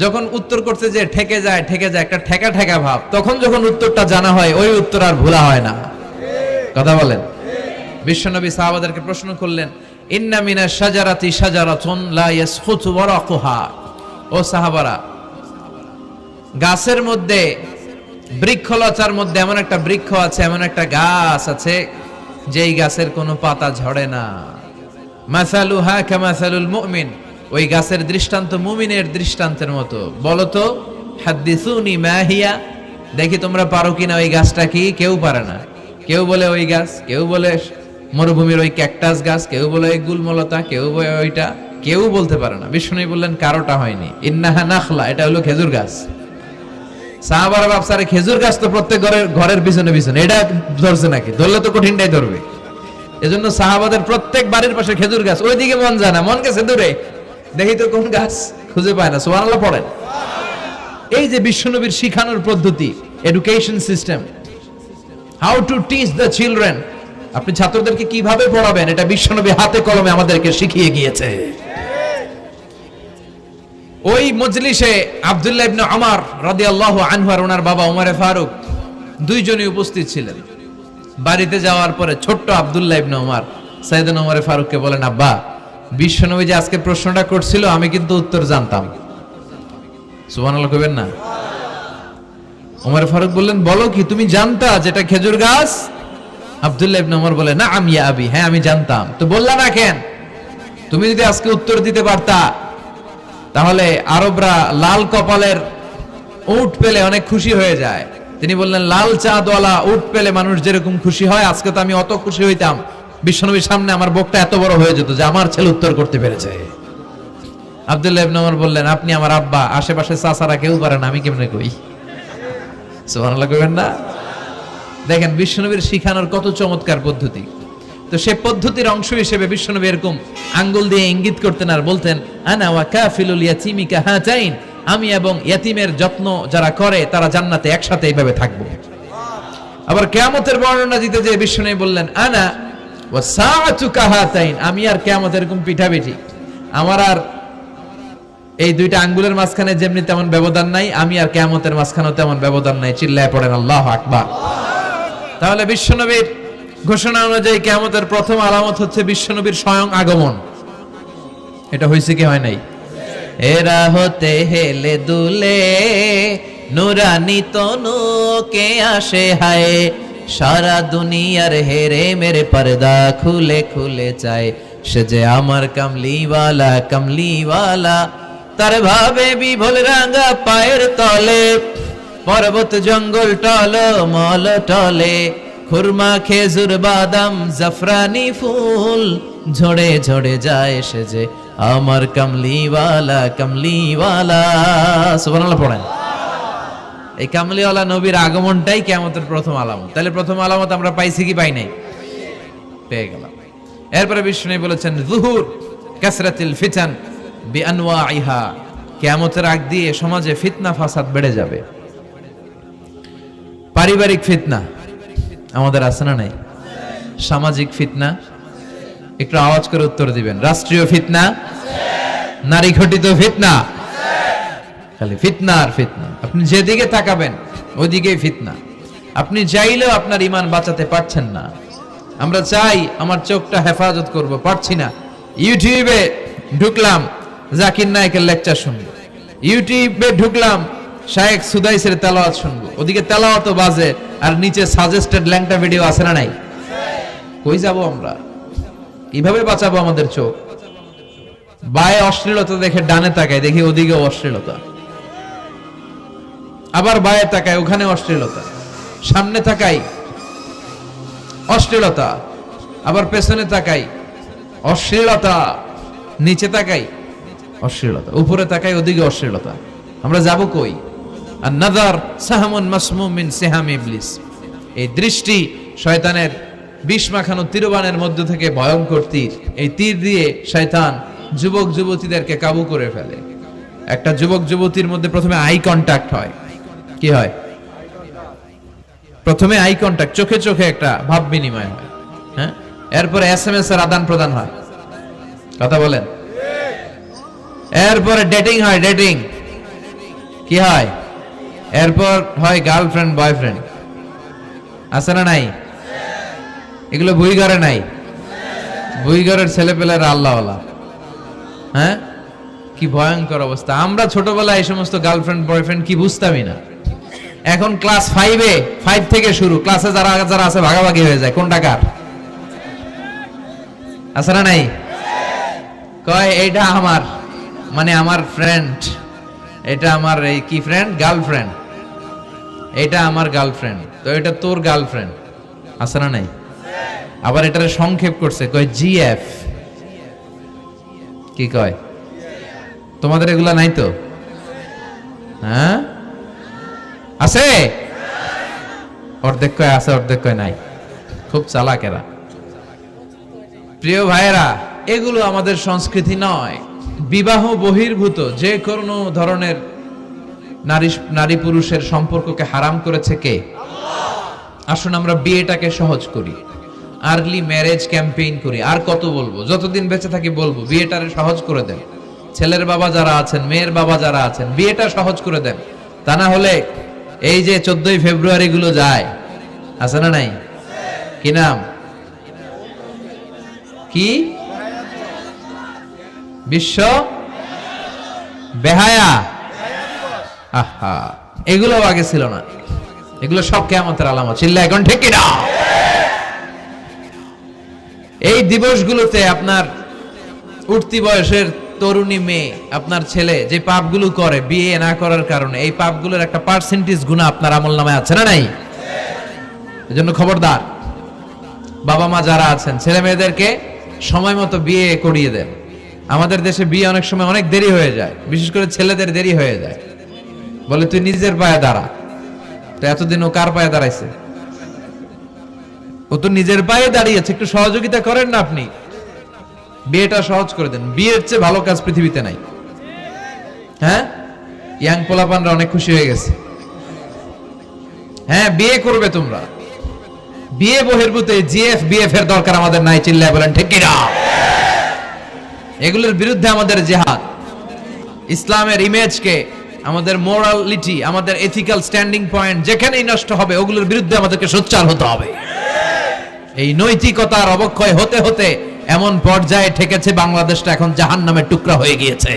যখন উত্তর করতে যে ঠেকে যায় একটা ঠেকা ঠেকা ভাব, তখন যখন উত্তরটা জানা হয়, ওই উত্তর আর ভোলা হয় না। কথা বলেন। বিশ্বনবী সাহাবাদেরকে প্রশ্ন করলেন, ইন্না মিনাশ শাজারাতি শাজারাতুন লা ইয়াসখুতু ওয়ারাকুহা। ও সাহাবারা, গাছের মধ্যে, বৃক্ষলতার মধ্যে এমন একটা বৃক্ষ আছে, এমন একটা গাছ আছে, যেই গাছের কোনো পাতা ঝরে না। মাসালুহা কামাসালুল মুমিন। ওই গাছের দৃষ্টান্ত মুমিনের দৃষ্টান্তের মতো। বলো তো, হাদ্দিসুনি মা হিয়া, দেখি তোমরা পারো কিনা ওই গাছটা কি? কেউ পারে না। কেউ বলে ওই গাছ, কেউ বলে মরুভূমির ওই ক্যাকটাস গাছ, কেউ বলে ওই গুলমলতা, কেউ বলে ওইটা, কেউ বলতে পারে না। বিষ্ণু বললেন কারোটা হয়নি। ইন্নাহা নাখলা, এটা হলো খেজুর গাছ। সাহাবারা ভাবসারে খেজুর গাছ তো প্রত্যেক ঘরের পিছনে পিছনে, এটা ধরছে নাকি? ধরলে তো কঠিনটাই ধরবে। এজন্য সাহাবাদের প্রত্যেক বাড়ির পাশে খেজুর গাছ। ওইদিকে মন যায় না, মন গেছে দূরে, দেখি তো কোন গাছ, খুঁজে পায় না। সুবহানাল্লাহ পড়েন। এই যে বিশ্বনবীর শিখানোর পদ্ধতি, education system, how to teach the children, আপনি ছাত্রদেরকে কিভাবে পড়াবেন, এটা বিশ্বনবী হাতে কলমে আমাদেরকে শিখিয়ে গিয়েছে। ওই মজলিসে আব্দুল্লাহ ইবনে ওমর রাদিয়াল্লাহু আনহু আর ওনার বাবা ওমরে ফারুক দুইজনই উপস্থিত ছিলেন। বাড়িতে যাওয়ার পরে ছোট্ট আব্দুল্লাহ ইবনে ওমর সাইয়েদনা ওমরে ফারুককে বলেন, আব্বা বিশ্বনবী যে আজকে প্রশ্নটা করছিল আমি কিন্তু উত্তর জানতাম। সুবহানাল্লাহ কইবেন না? ওমর ফারুক বললেন, বলো কি, তুমি জানতা যেটা খেজুর গাছ? আব্দুল্লাহ ইবনে ওমর বলে, না আমি আবি, হ্যাঁ আমি জানতাম। তো বললা না কেন? তুমি যদি আজকে উত্তর দিতে পারতা তাহলে আরবরা লাল কপালের উট পেলে অনেক খুশি হয়ে যায়। তিনি বললেন, লাল চাঁদওয়ালা উট পেলে মানুষ যেরকম খুশি হয়, আজকে তো আমি অত খুশি হইতাম, বিশ্বনবীর সামনে আমার বুকটা এত বড় হয়ে যেত যে আমার ছেলে উত্তর করতে পেরেছে। আব্দুল্লাহ ইবনে ওমর বললেন, আপনি আমার আব্বা, আশেপাশে চাচারা কেউ পারে না, আমি কেমনে কই? সুবহানাল্লাহ কইবেন না? দেখেন বিশ্বনবীর শিখানোর কত চমৎকার পদ্ধতি। তো সে পদ্ধতির অংশ হিসেবে বিশ্বনবী এরকম আঙ্গুল দিয়ে ইঙ্গিত করতেন আর বলতেন, আনা ওয়া কাফিলুল ইয়াতীমি কাহাতাইন, আমি এবং ইয়াতীমের যত্ন যারা করে তারা জান্নাতে একসাথে এইভাবে থাকবো। আবার কিয়ামতের বর্ণনা দিতে যে বিশ্বনবী বললেন, আনা ওয়া সাআতু কাহাতাইন, আমি আর কিয়ামত এরকম পিঠাপিঠি, আমার আর এই দুইটা আঙ্গুলের মাঝখানে যেমনি তেমন ব্যবধান নাই, আমি আর কিয়ামতের মাঝখানেও তেমন ব্যবধান নাই। চিল্লায় পড়েন আল্লাহু আকবার। তাহলে বিশ্বনবীর ঘোষণা অনুযায়ী কিয়ামতের প্রথম আলামত হচ্ছে বিশ্বনবীর স্বয়ং আগমন। এটা হয়েছে কি হয় নাই? এরা হতে হেলে দুলে নুরানি তনু কে আসে হায়, সারা দুনিয়ার হেরে মেরে পর্দা খুলে খুলে চায়, সে যে আমার কামলিওয়ালা কামলিওয়ালা, তার ভাবে বিভোল রাঙা পায়ের তলে, পর্বত জঙ্গল টল মল টলে, খুরমা খেজুর বাদাম জাফরানি ফুল, ঝড়ে ঝড়ে যায় সে যে আমার কামলিওয়ালা কামলিওয়ালা। সুবহানাল্লাহ পড়েন। এই কামলিওয়ালা নবীর আগমনটাই কিয়ামতের প্রথম আলামত। তাহলে প্রথম আলামত আমরা পাইছি কি পাই নাই? পেয়ে গেলাম। এরপরে বিষ্ণু বলেছেন, যুহুর কাসরাতিল ফিতান বিআনওয়াইহা, কিয়ামতের আগ দিয়ে সমাজে ফিতনা ফাসাদ বেড়ে যাবে। পারিবারিক ফিতনা আমাদের আছে না নাই? সামাজিক ফিতনা, একটু আওয়াজ করে উত্তর দিবেন। রাষ্ট্রীয় ফিতনা, নারী ঘটিত ফিতনা, খালি ফিতনা আর ফিতনা। আপনি যেদিকে তাকাবেন ওইদিকেই ফিতনা। আপনি চাইলেও আপনার ঈমান বাঁচাতে পারছেন না। আমরা চাই আমার চোখটা হেফাজত করব, পারছি না। ইউটিউবে ঢুকলাম, জাকির নায়েকের লেকচার শুনবো, ইউটিউবে ঢুকলাম, শায়েখ সুদাইসের তেলাওয়াত শুনবো, ওদিকে তেলাওয়াতও বাজে আর নিচে সাজেস্টেড ল্যাংটা ভিডিও আছে না নাই? কই যাব আমরা? কিভাবে বাঁচাবো আমাদের চোখ? বায়ে অশ্লীলতা দেখে ডানে তাকায়, দেখি ওদিকে অশ্লীলতা, আবার বায়ে তাকায়, ওখানে অশ্লীলতা, সামনে তাকাই অশ্লীলতা, আবার পেছনে তাকাই অশ্লীলতা, নিচে তাকাই অশ্লীলতা, উপরে তাকাই ওদিকে অশ্লীলতা। আমরা যাব কই? আর নাযার সাহামুন মাসমুম মিন সিহাম ইবলিস, এই দৃষ্টি শয়তানের বিষ মাখানো তীরবানের মধ্য থেকে ভয়ঙ্কর তীর। এই তীর দিয়ে শয়তান যুবক যুবতীদেরকে কাবু করে ফেলে। একটা যুবক যুবতীর মধ্যে প্রথমে আই কন্টাক্ট হয়। কি হয়? প্রথমে আই কন্টাক্ট, চোখে চোখে একটা ভাব বিনিময় হয়, হ্যাঁ। এরপরে এসএমএস এর আদান প্রদান হয়, কথা বলেন। এরপরে ডেটিং হয়, ডেটিং কি হয়? এরপর হয় গার্লফ্রেন্ড বয়ফ্রেন্ড, আছে না নাই? এগুলো ভুইঘরে নাই? ভুইঘরের ছেলেপেলেরা আল্লাহওয়ালা, হ্যাঁ। কি ভয়ঙ্কর অবস্থা। আমরা ছোটবেলায় এই সমস্ত গার্লফ্রেন্ড বয়ফ্রেন্ড কি বুঝতামই না। এখন ক্লাস 5 থেকে শুরু, ক্লাসে যারা যারা আছে ভাগাভাগি হয়ে যায়, কোনটা কার, আছে না নাই? কয় এইটা আমার, মানে আমার ফ্রেন্ড, এটা আমার এই কি ফ্রেন্ড, গার্লফ্রেন্ড, এটা আমার গার্লফ্রেন্ড, তো এটা তোর গার্লফ্রেন্ড, আছে না নাই? আবার এটারে সংক্ষেপ করছে, কয় জিএফ। কি কয়? তোমাদের এগুলা নাই তো? হ্যাঁ আছে, অর্ধেক কয় আছে, অর্ধেক কয় নাই। খুব চালাক এরা। প্রিয় ভাইয়েরা, এগুলো আমাদের সংস্কৃতি নয়। বিবাহ বহির্ভূত যে কোনো ধরনের নারী পুরুষের সম্পর্ককে হারাম করেছে কে? আসুন আমরা বিয়েটাকে সহজ করি, আর্লি ম্যারেজ ক্যাম্পেইন করি। আর কত বলবো, যতদিন বেঁচে থাকি বলবো, বিয়েটারে সহজ করে দেন। ছেলের বাবা যারা আছেন, মেয়ের বাবা যারা আছেন, বিয়েটা সহজ করে দেন। তা না হলে এই যে 14ই ফেব্রুয়ারি গুলো যায়, আছে না নাই? কি নাম? কি বিশ্ব বেহায়া। আহা, এগুলো আগে ছিল না, এগুলো সব কিয়ামতের আলামত। চিল্লা এখন ঠিক কিনা? এই দিবসগুলোতে আপনার উঠতি বয়সের তরুণী মেয়ে, আপনার ছেলে যে পাপগুলো করে বিয়ে না করার কারণে, এই পাপগুলোর একটা পার্সেন্টেজ গুনাহ আপনার আমলনামায় আছে না নাই? এজন্য খবরদার, বাবা মা যারা আছেন ছেলে মেয়েদেরকে সময় মতো বিয়ে করিয়ে দেন। আমাদের দেশে বিয়ে অনেক সময় অনেক দেরি হয়ে যায়, বিশেষ করে ছেলেদের দেরি হয়ে যায়। বলে তুই নিজের পায়ে দাঁড়া। তো এতদিন ও কার পায়ে দাঁড়াইছে? ও তো নিজের পায়ে দাঁড়িয়েছে, একটু সহযোগিতা করেন না আপনি, বিয়েটা সহজ করে দেন। বিয়ের চেয়ে ভালো কাজ পৃথিবীতে নাই। হ্যাঁ, ইয়াং পোলাপানরা অনেক খুশি হয়ে গেছে। হ্যাঁ, বিয়ে করবে তোমরা, বিয়ে বহির্ভূত জিএফ বিএফ এর দরকার আমাদের নাই। চিল্লায় বলেন ঠিক কিনা? এগুলোর বিরুদ্ধে আমাদের জিহাদ। ইসলামের ইমেজকে, আমাদের মোরালিটি, আমাদের এথিক্যাল স্ট্যান্ডিং পয়েন্ট যেখানেই নষ্ট হবে, ওগুলোর বিরুদ্ধে আমাদেরকে সোচ্চার হতে হবে। এই নৈতিকতার অবক্ষয় হতে হতে এমন পর্যায়ে ঠেকেছে বাংলাদেশটা এখন জাহান্নামের টুকরা হয়ে গিয়েছে।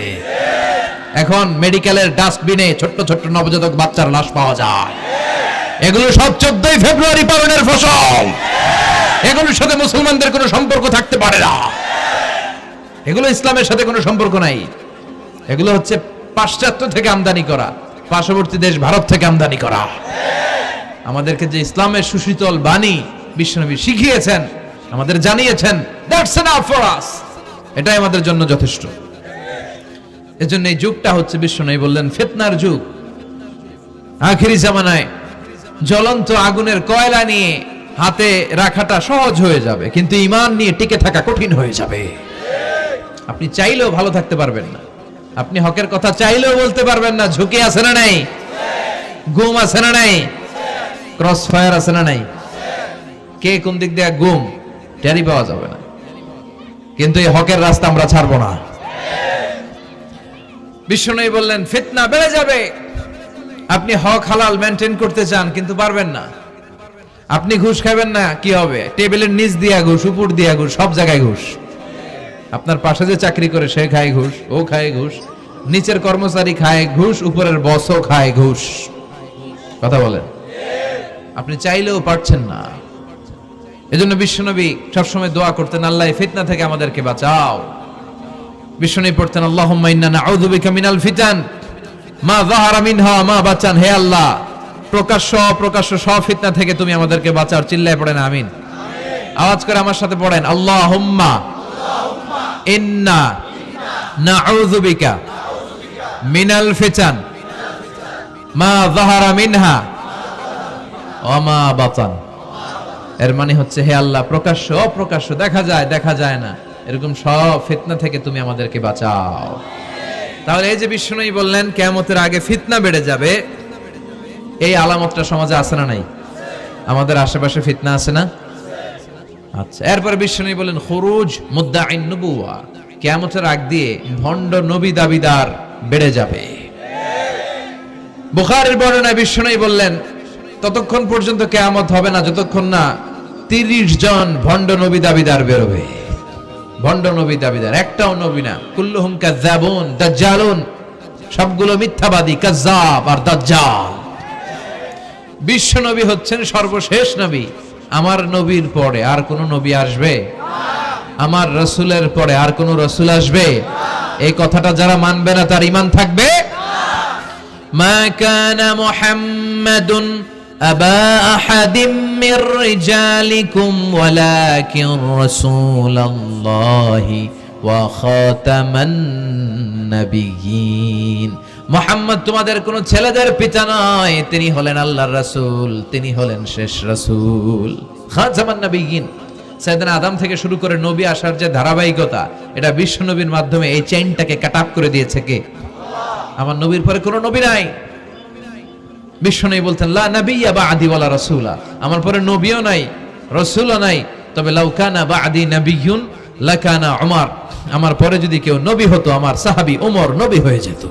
এখন মেডিকেলের ডাস্টবিনে ছোট্ট ছোট্ট নবজাতক বাচ্চার লাশ পাওয়া যায়। এগুলো সব 14ই ফেব্রুয়ারি পালনের ফসল। এগুলোর সাথে মুসলমানদের কোনো সম্পর্ক থাকতে পারে না। এগুলো ইসলামের সাথে কোনো সম্পর্ক নাই। এগুলো হচ্ছে পাশ্চাত্য থেকে আমদানি করা, পার্শ্ববর্তী দেশ ভারত থেকে আমদানি করা। আমাদেরকে যে ইসলামের সুশীতল বাণী বিশ্বনবী শিখিয়েছেন, আমাদের জানিয়েছেন, দ্যাটস এনাফ ফর আস, এটাই আমাদের জন্য যথেষ্ট। এজন্য এই যুগটা হচ্ছে, বিশ্বনবী বললেন, ফিতনার যুগ। আখিরি জামানায় জ্বলন্ত আগুনের কয়লা নিয়ে হাতে রাখাটা সহজ হয়ে যাবে, কিন্তু ঈমান নিয়ে টিকে থাকা কঠিন হয়ে যাবে। আপনি চাইলেও ভালো থাকতে পারবেন না, আপনি হকের কথা চাইলেও বলতে পারবেন না। ঝুঁকি আছে না নাই? গুম আছে না নাই? ক্রস ফায়ার আছে না নাই? কে কোন দিক দিয়ে গুম টেরি পাওয়া যাবে না। কিন্তু এই হকের রাস্তা আমরা ছাড়বো না। বিশ্বনবী বললেন, ফিতনা বেড়ে যাবে। আপনি হক হালাল মেনটেন করতে চান কিন্তু পারবেন না। আপনি ঘুষ খাবেন না, কি হবে? টেবিলের নিচ দিয়া ঘুষ, উপর দিয়া ঘুষ, সব জায়গায় ঘুষ। আপনার পাশে যে চাকরি করে সে খায় ঘুষ, ও খায় ঘুষ, নিচের কর্মচারী খায় ঘুষ, উপরের বসও খায় ঘুষ। কথা বলেন, আপনি চাইলেও পারছেন না। এজন্য বিশ্বনবী সবসময় দোয়া করতেন, আল্লাহ এই ফিতনা থেকে আমাদেরকে বাঁচাও। বিশ্বনবী পড়তেন, আল্লাহুম্মা ইন্না নাউযু বিকা মিনাল ফিতান মা যাহারা মিনহা মা বাচান। হে আল্লাহ, প্রকাশ্য অপ্রকাশ্য সব ফিতনা থেকে তুমি আমাদেরকে বাঁচাও। চিল্লায় পড়েন আমিন। আওয়াজ করে আমার সাথে পড়েন, আল্লাহুম্মা ইন্না নাউযু বিকা মিনাল ফিতান মা যাহারা মিনহা ওয়া মা বাতান। এর মানে হচ্ছে, হে আল্লাহ, প্রকাশ্য অপ্রকাশ্য, দেখা যায় দেখা যায় না, এরকম সব ফিতনা থেকে তুমি আমাদেরকে বাঁচাও। তাহলে এই যে বিশ্বনবী বললেন কিয়ামতের আগে ফিতনা বেড়ে যাবে, এই আলামতটা সমাজে আছে না নাই? আমাদের আশেপাশে ফিতনা আছে না? আচ্ছা, এরপর বিশ্বনবী বলেন, খুরুজ মুদ্দাঈন নবুওয়া, কিয়ামতের আগ দিয়ে ভণ্ড নবী দাবিদার বেড়ে যাবে। বুখারীর বর্ণনায় বিশ্বনবী বললেন, ততক্ষণ পর্যন্ত কিয়ামত হবে না যতক্ষণ না 30 জন ভণ্ড নবী দাবিদার বেরোবে। ভণ্ড নবী দাবিদার, একটাও নবী না। কুল্লুহুম কাযযাবুন দাজ্জালুন, সবগুলো মিথ্যাবাদী, কাযযাব আর দাজ্জাল। বিশ্ব নবী হচ্ছেন সর্বশেষ নবী। আমার নবীর পরে আর কোন নবী আসবে? আমার রাসূলের পরে আর কোন রাসূল আসবে? এই কথাটা যারা মানবে না তার ঈমান থাকবে? মা কানা মুহাম্মাদুন আবা আহাদিম মির রিজালিকুম ওয়ালাকিন রাসূলুল্লাহি ওয়া খাতামান নাবিয়্যিন। মুহাম্মদ তোমাদের কোন ছেলেদের পিতা নয়, তিনি হলেন আল্লাহর রাসূল, তিনি হলেন শেষ রাসূল, খাতামান নাবিয়্যিন। সাইয়েদনা আদম থেকে শুরু করে নবী আসার যে ধারাবাহিকতা, এটা বিশ্ব নবীর মাধ্যমে এই চেইনটাকে কাট আপ করে দিয়েছে কে? আমার নবীর পরে কোনো নবী নাই। বিশ্বনবী বলতেন, লা নাবিয়্যা বা'দি ওয়ালা রাসূলা, আমার পরে নবীও নাই রাসূলও নাই, তবে লাউ কানা বা'দি নাবিয়্যুন লাকানা উমর, আমার পরে যদি কেউ নবী হতো আমার সাহাবী ওমর নবী হয়ে যেত।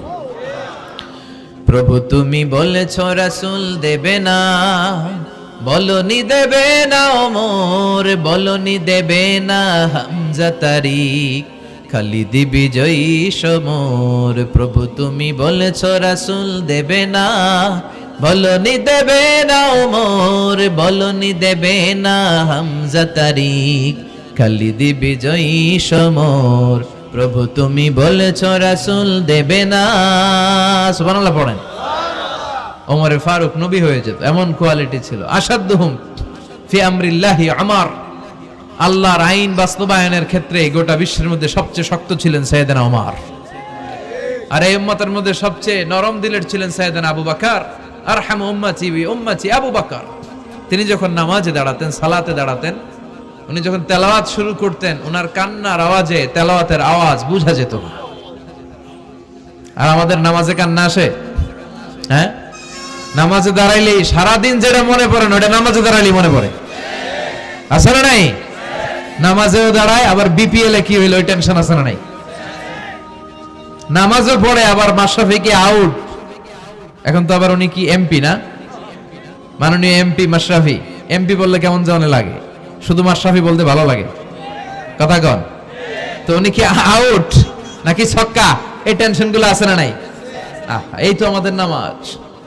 প্রভু তুমি বলেছো রাসূল দেবে না, বলনি দেবে না ওমর, বলনি দেবে না হামজা তারিক, খালিদ বিজয়ী সমর। প্রভু তুমি বলেছ রাসূল দেবে না, বলনি দেবে না ওমর, বলনি দেবে না হামজা তারিক, খালিদ বিজয়ী সমর। প্রভু তুমি বলেছ রাসূল দেবে না। সুবহানাল্লাহ পড়েন। ওমর ফারুক নবী হয়ে যেত, এমন কোয়ালিটি ছিল। আসাদুহুম ফি আমরিল্লাহি আমার, আল্লাহর আইন বাস্তবায়নের ক্ষেত্রে গোটা বিশ্বের মধ্যে সবচেয়ে শক্ত ছিলেন সাইয়েদনা ওমর। আর এই উম্মতের মধ্যে সবচেয়ে নরম দিলের ছিলেন সাইয়েদনা আবু বকর। আরহামু উম্মতি বি উম্মতি আবু বকর। তিনি যখন নামাজে দাঁড়াতেন, সালাতে দাঁড়াতেন, উনি যখন তেলাওয়াত শুরু করতেন, ওনার কান্নার আওয়াজে তেলাওয়াতের আওয়াজ বোঝা যেত না। আর আমাদের নামাজে কান্না আসে? হ্যাঁ, নামাজে দাঁড়াইলেই সারাদিন যেটা মনে পড়ে না ওটা নামাজে দাঁড়াইলেই মনে পড়ে। আছে না নাই? নামাজেও দাঁড়ায়, আবার বিপিএল এ কি হইলো ওই টেনশন আছে না নাই? নামাজও পড়ে, আবার মাশরাফি কি আউট, এখন তো আবার উনি কি এমপি না, মাননীয় এমপি মাশরাফি। এমপি বললে কেমন যেন লাগে, শুধু মাশরাফি বলতে ভালো লাগে, কথা কন। তো উনি কি আউট নাকি ছক্কা, এই টেনশন গুলো আছে না নাই? এই তো আমাদের নামাজ।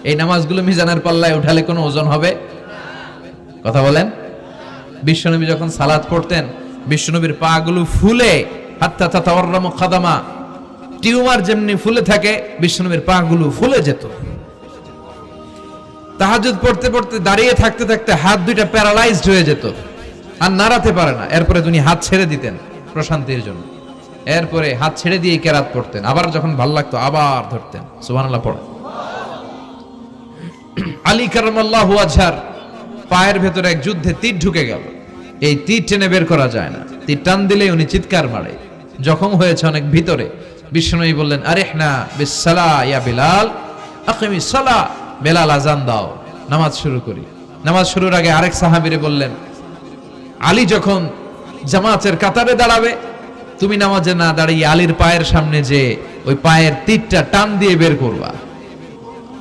এই নামাজগুলো মিজানের পাল্লায় উঠালে কোনো ওজন হবে? কথা বলেন। বিশ্বনবী যখন সালাত পড়তেন, বিশ্বনবীর পা গুলো ফুলে, হাত্তা তাতাওয়াররামু খাদামা, টিউমার যেমনি ফুলে থাকে, বিশ্বনবীর পা গুলো ফুলে যেত। তাহাজ্জুদ পড়তে পড়তে দাঁড়িয়ে থাকতে থাকতে হাত দুইটা প্যারালাইজড হয়ে যেত, আর নাড়াতে পারে না। এরপরে তিনি হাত ছেড়ে দিতেন প্রশান্তির জন্য, এরপরে হাত ছেড়ে দিয়ে কেরাত পড়তেন, আবার যখন ভাল লাগতো আবার ধরতেন। সুবহানাল্লাহ পড়ে। আলী কারামাল্লাহু ওয়াজহার পায়ের ভেতরে এক যুদ্ধে তীর ঢুকে গেল। এই তীর টেনে বের করা যায় না, তীর টান দিলে উনি চিৎকার মারে, জখম হয়েছে অনেক ভিতরে। বিশ্বনবী বললেন, আরিহনা বিসসালাহ ইয়া বিলাল, আকিমিস সালাহ, বেলাল আজান দাও, নামাজ শুরু করি। নামাজ শুরুর আগে আরেক সাহাবীরে বললেন, আলী যখন জামাতের কাতারে দাঁড়াবে, তুমি নামাজে না দাঁড়িয়ে আলীর পায়ের সামনে যে ওই পায়ের তীরটা টান দিয়ে বের করবা।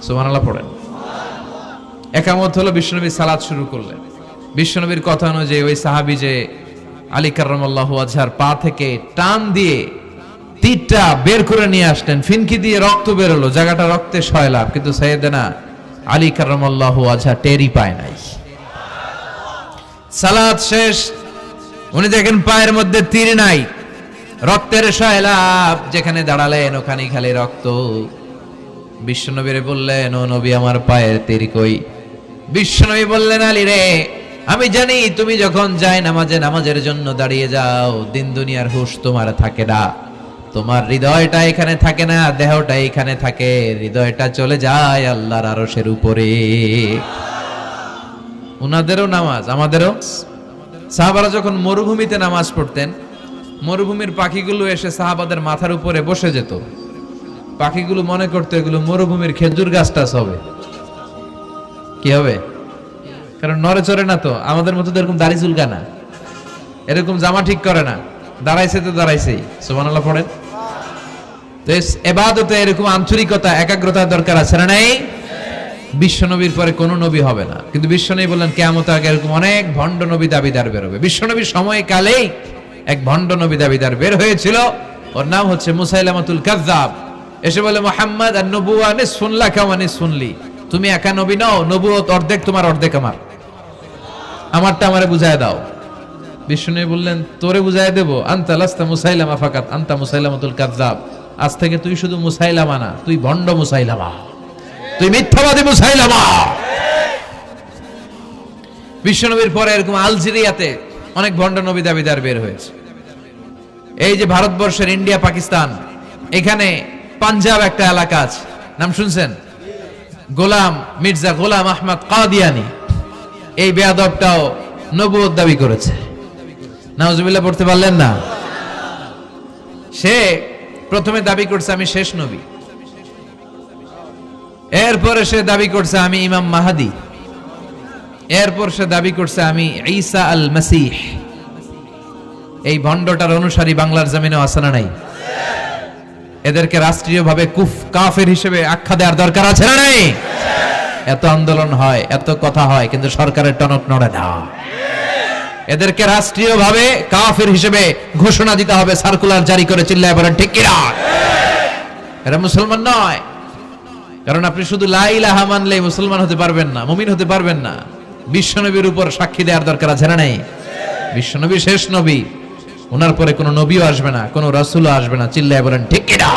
সুবহানাল্লাহ পড়েন। একামত হলো, বিশ্বনবী সালাত শুরু করলেন। বিশ্বনবীর কথা অনুযায়ী ওই সাহাবী যে আলী কাররামাল্লাহু ওয়াজহার পা থেকে টান দিয়ে তীরটা বের করে নিয়ে আসলেন, ফিনকি দিয়ে রক্ত বের হলো, জায়গাটা রক্তে সয়লাভ, কিন্তু সাইয়েদনা আলী কাররামাল্লাহু ওয়াজহা টেরই পায় নাই। সালাত শেষ, উনি দেখেন পায়ের মধ্যে তীর নাই, রক্তের সয়লাভ, যেখানে দাঁড়ালেন ওখানেই খালি রক্ত। বিশ্বনবীরে বললেন, ও নবী আমার পায়ের তীর কই? বিশ্বনবী বললেন, আলী রে, আমি জানি তুমি যখন যায় নামাজে নামাজের জন্য দাঁড়িয়ে যাও, দিন দুনিয়ার হুঁশ তোমার থাকে না, তোমার হৃদয়টা এখানে থাকে না, দেহটা এখানে থাকে, হৃদয়টা চলে যায় আল্লাহর আরশের উপরে। উনাদেরও নামাজ, আমাদেরও। সাহাবারা যখন মরুভূমিতে নামাজ পড়তেন, মরুভূমির পাখিগুলো এসে সাহাবাদের মাথার উপরে বসে যেত। পাখিগুলো মনে করতো এগুলো মরুভূমির খেজুর গাছটা হবে। কি হবে? কারণ নড়ে চড়ে না তো, আমাদের মতো এরকম দাড়ি চুলকা না, এরকম জামা ঠিক করে না, দাঁড়াইছে তো দাঁড়াইছেই। সুবহানাল্লাহ পড়েন। তো ইবাদতে এরকম আন্তরিকতা, একাগ্রতার দরকার আছে না নাই? বিশ্বনবীর পরে কোন নবী হবে না, কিন্তু বিশ্বনবী বললেন কিয়ামতের আগে এরকম অনেক ভণ্ড নবী দাবিদার বের হবে। বিশ্বনবীর সময়কালেই এক ভণ্ড নবী দাবিদার বের হয়েছিল, ওর নাম হচ্ছে মুসাইলামাতুল কাযযাব। এসে বলে, মুহাম্মদ আন-নবুওয়া নিসফুন লাকা ওয়া নিসফুন লি, তুমি একা নবী নও, নবুয়ত অর্ধেক তোমার অর্ধেক আমার, আমারটা আমারে বুঝায় দাও। বিষ্ণু বললেন, তোরে বুঝায় দেব? আনতা লাস্তা মুসাইলামা ফাকাত, আনতা মুসাইলামাতুল কাযযাব, আজ থেকে তুই শুধু মুসাইলামা না, তুই ভণ্ড মুসাইলামা, তুই মিথ্যাবাদী মুসাইলামা। বিশ্বনবীর পরে এরকম আলজেরিয়াতে অনেক ভণ্ড নবী দাবিদার বের হয়েছে। এই যে ভারতবর্ষের ইন্ডিয়া পাকিস্তান, এখানে পাঞ্জাব একটা এলাকা আছে, নাম শুনছেন? গোলাম মির্জা গোলাম আহমদ কাদিয়ানি, এই বেয়াদবটাও নবুয়ত দাবি করেছে। নাউজুবিল্লাহ পড়তে পারলেন না? সে প্রথমে দাবি করছে আমি শেষ নবী, এরপরে সে দাবি করছে আমি ইমাম মাহাদি, এরপর সে দাবি করছে আমি ঈসা আল মাসিহ। এই ভণ্ডটার অনুসারী বাংলার জমিনে আছে না নাই? এদেরকে রাষ্ট্রীয়ভাবে কাফের হিসেবে আখ্যা দেওয়ার দরকার আছে না নাই? এত আন্দোলন হয়, এত কথা হয়, কিন্তু সরকারের টনক নড়ে না। এদেরকে রাষ্ট্রীয়ভাবে কাফের হিসেবে ঘোষণা দিতে হবে, সার্কুলার জারি করে চিল্লায় বলেন ঠিক কিনা? এরা মুসলমান নয়। কারণ আপনি শুধু লা ইলাহা মানলেই মুসলমান হতে পারবেন না, মুমিন হতে পারবেন না। বিশ্বনবীর উপর সাক্ষী দেওয়ার দরকার আছে না নেই? বিশ্বনবী শেষ নবী, ওনার পরে কোনো নবীও আসবে না, কোনো রাসূলও আসবে না। চিল্লায় বলেন ঠিক কিনা?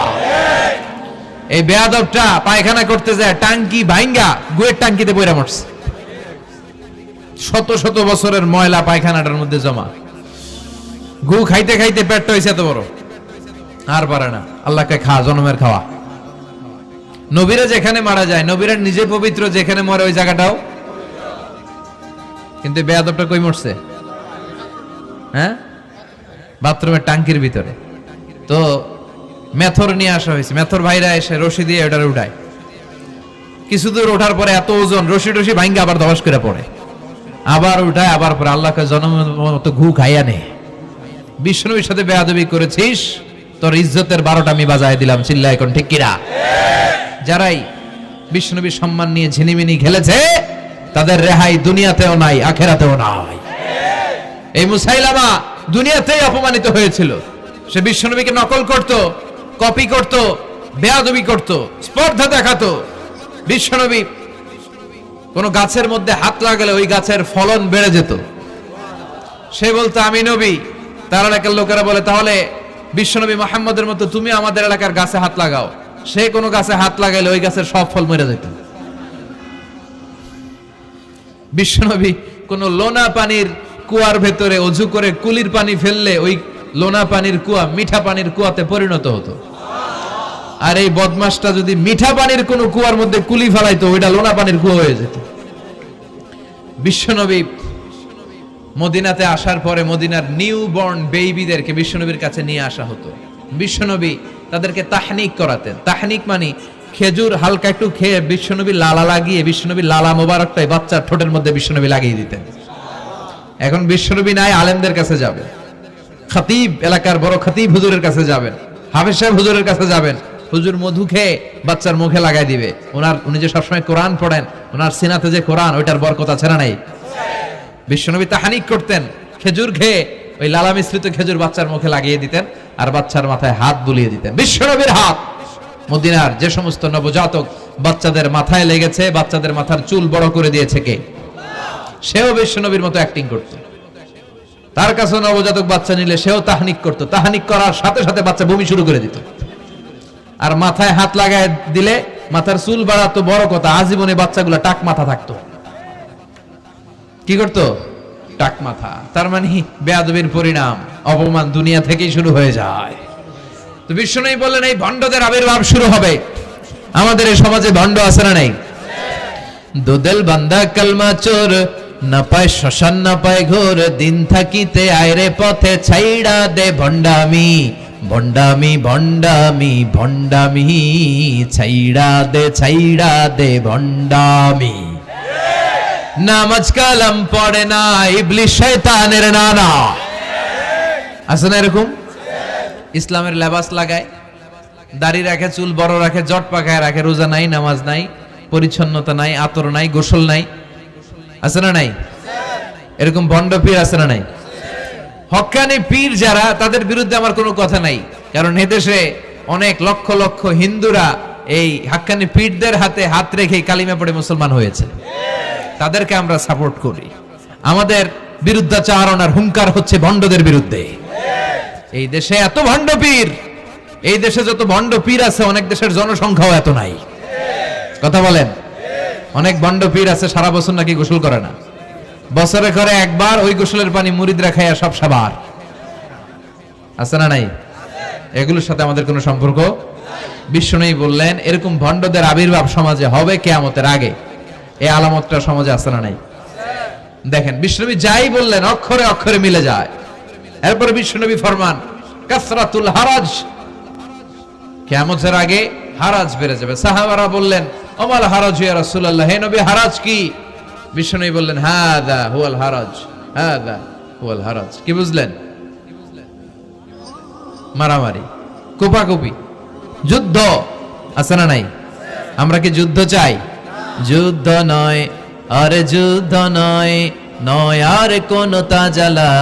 এই বেয়াদবটা পায়খানা করতে যায় টাঙ্কি ভাঙ্গা গুয়ের টাঙ্কিতে পয়রা মরছে। শত শত বছরের ময়লা পায়খানাটার মধ্যে জমা, গু খাইতে খাইতে পেটটা হয়েছে এত বড়, আর পারে না। আল্লাহকে খা, জনমের খাওয়া। নবীরা যেখানে মারা যায়, নবীরা নিজে পবিত্র, যেখানে মরে ওই জায়গাটাও, কিন্তু বেয়াদবটা কই মরছে? হ্যাঁ, বাথরুমের টাঙ্কির ভিতরে। তো মেথর নিয়ে আসা হয়েছে, মেথর ভাইরা এসে রশি দিয়ে ওটারে উঠায়। কিছু দূর ওঠার পরে এত ওজন, রশি টসি ভাঙ্গা আবার ধস করে পড়ে, আবার উঠায়, আবার পরে আল্লাহকে জনমের মতো ঘু খাইয়া নে। বিষ্ণুর সাথে বেয়াদবি করেছিস, তোর ইজ্জতের 12টা আমি বাজায় দিলাম। চিল্লা এখন ঠিক কিনা? যারাই বিষ্ণুবীর সম্মান নিয়ে ঝিনিমিনি খেলেছে, তাদের রেহাই দুনিয়াতেও নাই, আখেরাতেও নাই। এই মুসাইলামা দুনিয়াতেই অপমানিত হয়েছিল। সে বিষ্ণুনবীকে নকল করত, কপি করত, বেয়াদবি করত, স্পর্ধা দেখাতো। বিষ্ণুনবী কোন গাছের মধ্যে হাত লাগালে ওই গাছের ফলন বেড়ে যেত। সে বলতো আমি নবী, তার এলাকার লোকেরা বলে তাহলে বিশ্বনবী মুহাম্মদের মতো তুমি আমাদের এলাকার গাছে হাত লাগাও। সে কোনো গাছে হাত লাগাইলে ওই গাছের সব ফল মরে যেত। বিশ্বনবী কোন লোনা পানির কুয়ার ভেতরে অজু করে কুলির পানি ফেললে ওই লোনা পানির কুয়া মিঠা পানির কুয়াতে পরিণত হতো। আর এই বদমাসটা যদি মিঠা পানির কোন কুয়ার মধ্যে কুলি ফেলাইতো, ওইটা লোনা পানির কুয়া হয়ে যেত। বিশ্বনবী মদিনাতে আসার পরে মদিনার নিউ বর্ন বেবিদেরকে বিশ্বনবীর কাছে নিয়ে আসা হতো। বিশ্বনবী তাদেরকে তাহনিক করাতেন। তাহনিক মানে খেজুর হালকা একটু খেয়ে বিশ্বনবী লালা লাগিয়ে, বিশ্বনবী লালা মোবারকটাই বাচ্চার ঠোঁটের মধ্যে বিশ্বনবী লাগিয়ে দিতেন। এখন বিশ্বনবী নাই, আলেমদের কাছে যাবেন, খতিব এলাকার বড় খতিব হুজুরের কাছে যাবেন, হাফেজ সাহেব হুজুরের কাছে যাবেন, হুজুর মধু খেয়ে বাচ্চার মুখে লাগাই দিবে। উনি যে সবসময় কোরআন পড়েন, ওনার সিনাতে যে কোরআন, ওইটার বরকত আছে না নাই? বিশ্বনবী তাহানিক করতেন, খেজুর খেয়ে ওই লালা মিশ্রিত খেজুর বাচ্চার মুখে লাগিয়ে দিতেন, আর বাচ্চার মাথায় হাত বুলিয়ে দিতেন। বিশ্বনবীর হাত মদিনার যে সমস্ত নবজাতক বাচ্চাদের মাথায় লেগেছে, বাচ্চাদের মাথার চুল বড় করে দিয়েছে কে? সেও বিশ্বনবীর মতো অ্যাক্টিং করত। তার কাছে নবজাতক বাচ্চা নিলে সেও তাহনিক করত। তাহনিক করার সাথে সাথে বাচ্চা বমি শুরু করে দিত। আর মাথায় হাত লাগায় দিলে মাথার চুল বাড়াতো, বড় কথা, আজীবনে বাচ্চাগুলা টাক মাথা থাকতো। কি করতো? টাক মাথা। তার মানে বেয়াদবির পরিণাম, অপমান দুনিয়া থেকেই শুরু হয়ে যায়। তো বিশ্বনবী বললেন এই ভণ্ডদের আবির্ভাব শুরু হবে। আমাদের এই সমাজে ভণ্ড আছে না নাই? দুদেল বান্দা কালমা চোর, না পায় শ্মশান না পায় ঘোর, দিন থাকিতে আয়রে পথে ছাইড়া দে ভণ্ডামি, ভণ্ডামি ভণ্ডামি ভণ্ডামি, ছাইড়া দে ভণ্ডামি। নামাজ কালাম পড়ে না, ইবলিস শয়তানের নানা। আছে না এরকম? ইসলামের লেবাস লাগায়, দাড়ি রাখে, চুল বড় রাখে, জট পাকায় রাখে, রোজা নাই, নামাজ নাই, পরিচ্ছন্নতা নাই, আতর নাই, গোসল নাই। আছে না নাই? এরকম ভণ্ড পীর আছে না নাই? হক্কানি পীর যারা, তাদের বিরুদ্ধে আমার কোনো কথা নাই। কারণ এদেশে অনেক লক্ষ লক্ষ হিন্দুরা এই হক্কানি পীরদের হাতে হাত রেখে কালিমা পড়ে মুসলমান হয়েছে। তাদেরকে আমরা সাপোর্ট করি। আমাদের বিরুদ্ধাচারণ আর হুঙ্কার হচ্ছে ভণ্ডদের বিরুদ্ধে। এই দেশে এত ভণ্ড পীর, এই দেশে যত ভণ্ড পীর আছে, অনেক দেশের জনসংখ্যাও এত নাই। কথা বলেন? অনেক ভণ্ড পীর আছে সারা বছর নাকি গোসল করে না, বছরে করে একবার, ওই গোসলের পানি মুরিদরা খাইয়া সব সাবার। আছে না নাই? এগুলোর সাথে আমাদের কোনো সম্পর্ক। বিশ্বনবী বললেন এরকম ভণ্ডদের আবির্ভাব সমাজে হবে কিয়ামতের আগে। এই আলামতটা সমাজে আছে না নাই? দেখেন বিশ্বনবী যাই বললেন অক্ষরে অক্ষরে মিলে যায়। এরপরে বিশ্বনবী ফরমান কাসরাতুল হারাজ, কিয়ামতের আগে হারাজ বেড়ে যাবে। সাহাবারা বললেন ওমাল হারাজ ইয়া রাসূলুল্লাহ, হে নবী হারাজ কি? বিশ্বনবী বললেন হাদা হুয়াল হারাজ, হাদা হুয়াল হারাজ। কি বুঝলেন? মারামারি, কোপাকুপি, যুদ্ধ। আছে না নাই? আমরা কি যুদ্ধ চাই? যুদ্ধ নয়, আরে যুদ্ধ নয়, নয় আর কোন তাজালা,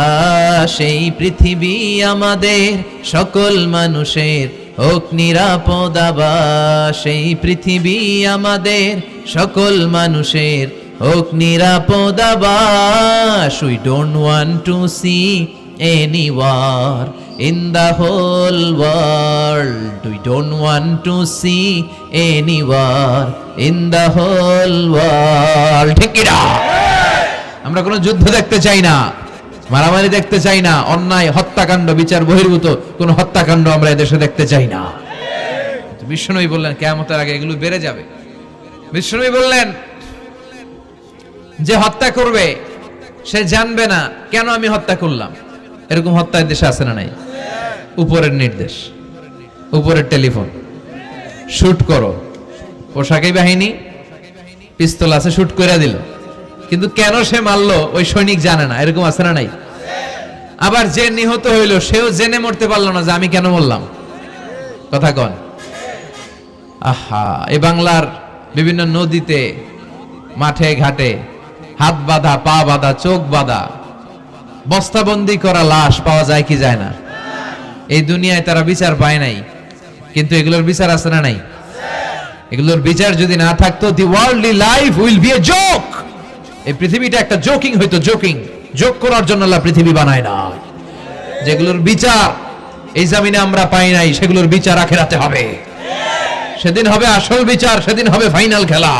সেই পৃথিবী আমাদের সকল মানুষের হোক নিরাপদ আবাস, সেই পৃথিবী আমাদের সকল মানুষের হোক নিরাপদ আবাস। We don't want to see any war in the whole world. We don't want to see any war in the whole world. ঠিক কি না? আমরা কোনো যুদ্ধ দেখতে চাই না, মারামারি দেখতে চাই না, অন্যায় হত্যাকাণ্ড বিচার বহির্ভূত কোন হত্যাকাণ্ড আমরা এদেশে দেখতে চাই না। বিশ্বনবী বললেন কিয়ামতের আগে এগুলো বেড়ে যাবে। বিশ্বনবী বললেন যে হত্যা করবে সে জানবে না কেন আমি হত্যা করলাম। এরকম হত্যা দেশে আছে না নাই? উপরের নির্দেশ, উপরের টেলিফোন, শুট করো, পোশাকি বাহিনী পিস্তল আছে, শুট করে দিল, কিন্তু কেন সে মারলো ওই সৈনিক জানে না। এরকম আছে না নাই? আবার যে নিহত হইল সেও জেনে মরতে পারলো না যে আমি কেন মরলাম। কথা কন। আহা, এই বাংলার বিভিন্ন নদীতে, মাঠে ঘাটে হাত বাঁধা, পা বাঁধা, চোখ বাঁধা, বস্তাবন্দি করা লাশ পাওয়া যায় কি যায় না? এই দুনিয়ায় তারা বিচার পায় নাই, কিন্তু এগুলোর বিচার আছে না নাই? এগুলোর বিচার যদি না থাকতো, the worldly life will be a joke. এই পৃথিবীটা একটা জোকিং হইতো, জোকিং। জোক করার জন্য আল্লাহ পৃথিবী বানায় না। যেগুলোর বিচার এই জমিনে আমরা পাই নাই, সেগুলোর বিচার আখিরাতে হবে। সেদিন হবে আসল বিচার, সেদিন হবে ফাইনাল খেলা।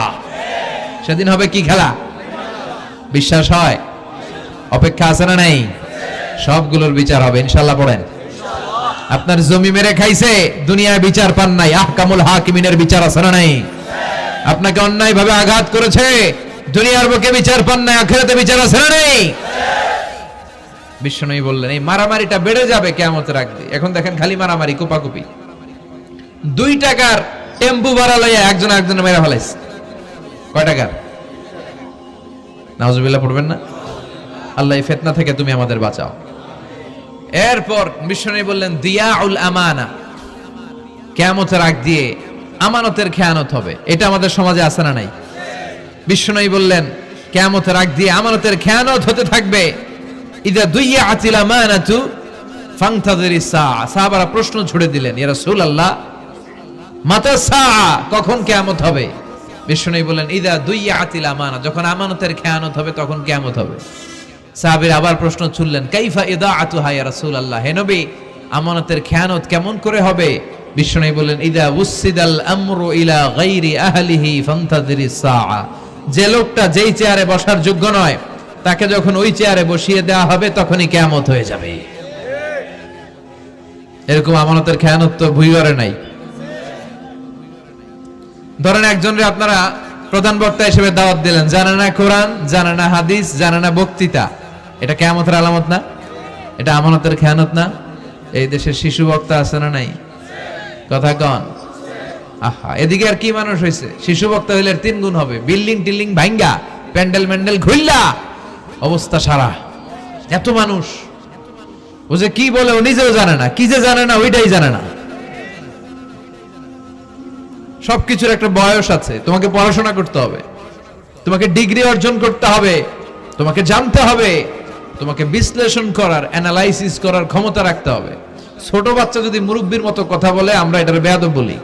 সেদিন হবে কি খেলা? বিশ্বাস হয়? অপেক্ষা আছে না নাই? সবগুলোর বিচার হবে ইনশাআল্লাহ। পড়েন। আপনার জমি মেরে খাইছে, দুনিয়ায় বিচার পান নাই, আহকামুল হাকিমিনের বিচার আছে না নাই? আপনাকে অন্যায় ভাবে আঘাত করেছে, দুনিয়ার বুকে বিচার পান নাই, আখিরাতে বিচার আছে না নাই? বিশ্বনবী বললেন এই মারামারিটা বেড়ে যাবে কিয়ামতের আগে। এখন দেখেন খালি মারামারি, কোপাকুপি। 2 টাকার টেম্পু ভাড়া লইয়া একজন আরেকজনের মেরে ফেলাইছে। কয় টাকার? নাউজুবিল্লাহ পড়বেন না? আল্লাহ এই ফিতনা থেকে তুমি আমাদের বাঁচাও। এরপর বিশ্বনবী বললেন দিয়াউল আমানা, কিয়ামতের আগ দিয়ে আমানতের খেয়ানত হবে। এটা আমাদের সমাজে আছে না নাই? বিশ্বনবী বললেন কিয়ামতের আগ দিয়ে আমানতের খেয়ানত হতে থাকবে। ইদা দুইয়াতিল আমানাতু ফান্তাযিরিস সাআ। সাহাবারা প্রশ্ন ছুড়ে দিলেন, ইয়া রাসূলুল্লাহ মাতা সাআ, কখন কিয়ামত হবে? বিশ্বনবী বললেন ইদা দুইয়াতিল আমানা, যখন আমানতের খেয়ানত হবে তখন কিয়ামত হবে। সাহাবীরা আবার প্রশ্ন ছুড়লেন, কাইফা ইদাআতুহা ইয়া রাসূলুল্লাহ, হে নবী আমানতের খেয়ানত কেমন করে হবে? বিশ্বনবী বললেন ইদা উসিদাল আমরু ইলা গায়রি আহলিহি ফান্তাযিরিস সাআ, যে লোকটা যেই চেয়ারে বসার যোগ্য নয় তাকে যখন ওই চেয়ারে বসিয়ে দেওয়া হবে তখনই কিয়ামত হয়ে যাবে। এরকম আমানতের খেয়ানত তো ভুইয়ারে নাই। ধরেন একজনরে আপনারা প্রধান বক্তা হিসেবে দাওয়াত দিলেন, জানে না কোরআন, জানে না হাদিস, জানে না বক্তৃতা। এটা কিয়ামতের আলামত না? এটা আমানতের খেয়ানত না? এই দেশের শিশু বক্তা আছে না নাই? কথা কন। আহা, এদিকে আর কি মানুষ হয়েছে? শিশু বক্তা হইলে 3 গুণ হবে। বিল্ডিং টিল্ডিং ভাঙ্গা, প্যান্ডেল ম্যান্ডেল ঘুরলা, অবস্থা সারা। এত মানুষ, ও যে কি বলে ও নিজেও জানে না, কি যে জানে না ওইটাই জানে না। সবকিছুর একটা বয়স আছে। তোমাকে পড়াশোনা করতে হবে, তোমাকে ডিগ্রি অর্জন করতে হবে, তোমাকে জানতে হবে, তোমাকে বিশ্লেষণ করার, অ্যানালাইসিস করার ক্ষমতা রাখতে হবে। ছোট বাচ্চা যদি মুরব্বির মতো কথা বলে আমরা এটার বেয়াদব বলি।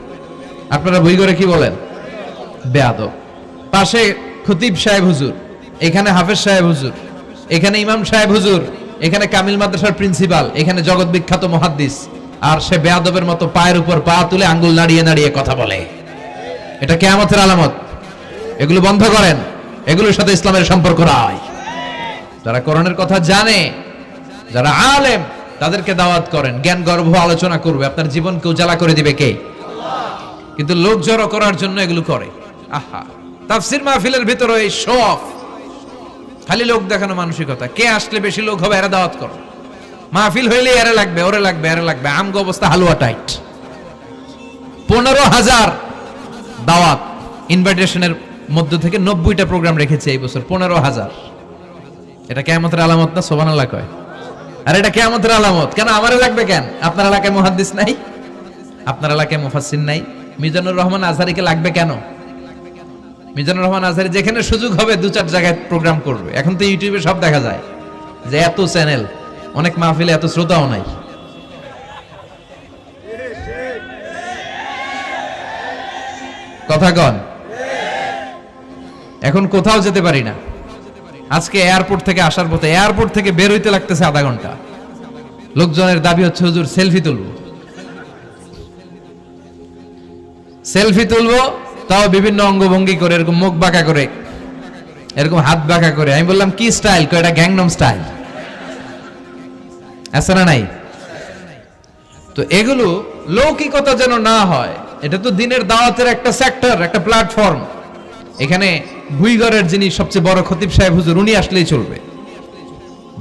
আপনারা বই করে কি বলেন? বেয়াদব। পাশে খতিব সাহেব হুজুর, এখানে হাফেজ সাহেব হুজুর, এখানে ইমাম সাহেব হুজুর, এখানে কামিল মাদ্রাসার প্রিন্সিপাল, এখানে জগৎ বিখ্যাত মুহাদ্দিস, আর সে বেয়াদবের মতো পায়ের উপর পা তুলে আঙ্গুল নাড়িয়ে নাড়িয়ে কথা বলে। এটা কিয়ামতের আলামত। এগুলো বন্ধ করেন, এগুলোর সাথে ইসলামের সম্পর্ক নাই। যারা কোরআনের কথা জানে, যারা আলেম, তাদেরকে দাওয়াত করেন, জ্ঞান গর্ভ আলোচনা করবে, আপনার জীবনকে উজালা করে দিবে কে? আল্লাহ। কিন্তু লোক জড়ো করার জন্য এগুলো করে। আহা, তাফসীর মাহফিলের ভিতরে এই শো অফ, খালি লোক দেখানো মানসিকতা। কে আসলে বেশি লোক হবে এরা দাওয়াত করো। মাহফিল হইলে এরা লাগবে, ওরে লাগবে, এরা লাগবে। আমগো অবস্থা হালুয়া টাইট। 15,000 দাওয়াত ইনভাইটেশনের মধ্য থেকে 90টা প্রোগ্রাম রেখেছে এই বছর। 15,000। এটা কিয়ামতের আলামত না? সুবহানাল্লাহ কয়। আর এটা কিয়ামতের আলামত কেন? আমারে লাগবে কেন? আপনার এলাকায় মুহাদ্দিস নাই? আপনার এলাকায় মুফাসসির নাই? মিজানুর রহমান আজহারীকে লাগবে কেন? মিজানুর রহমান আজহারী যেখানে সুযোগ হবে 2-4 জায়গায় প্রোগ্রাম করবে। এখন তো ইউটিউবে সব দেখা যায় যে এত চ্যানেল, অনেক মাহফিলে এত শ্রোতাও নাই। কথা কন, এখন কোথাও যেতে পারি না। আজকে এয়ারপোর্ট থেকে আসার পথে, এয়ারপোর্ট থেকে বের হইতে লাগতেছে আধা ঘন্টা। লোকজনের দাবি হচ্ছে হুজুর সেলফি তুলবো, সেলফি তুলবো, তাও বিভিন্ন অঙ্গভঙ্গি করে, এরকম মুখ বাঁকা করে, এরকম হাত বাঁকা করে। আমি বললাম কি স্টাইল? কয় এটা গ্যাংনম স্টাইল। আছে না নাই? তো এগুলো লৌকিকতা যেন না হয়। এটা তো দিনের দাওয়াতের একটা সেক্টর, একটা প্ল্যাটফর্ম। এখানে ভুইগড়ের যিনি সবচেয়ে বড় খতিব সাহেব হুজুর, উনি আসলেই চলবে,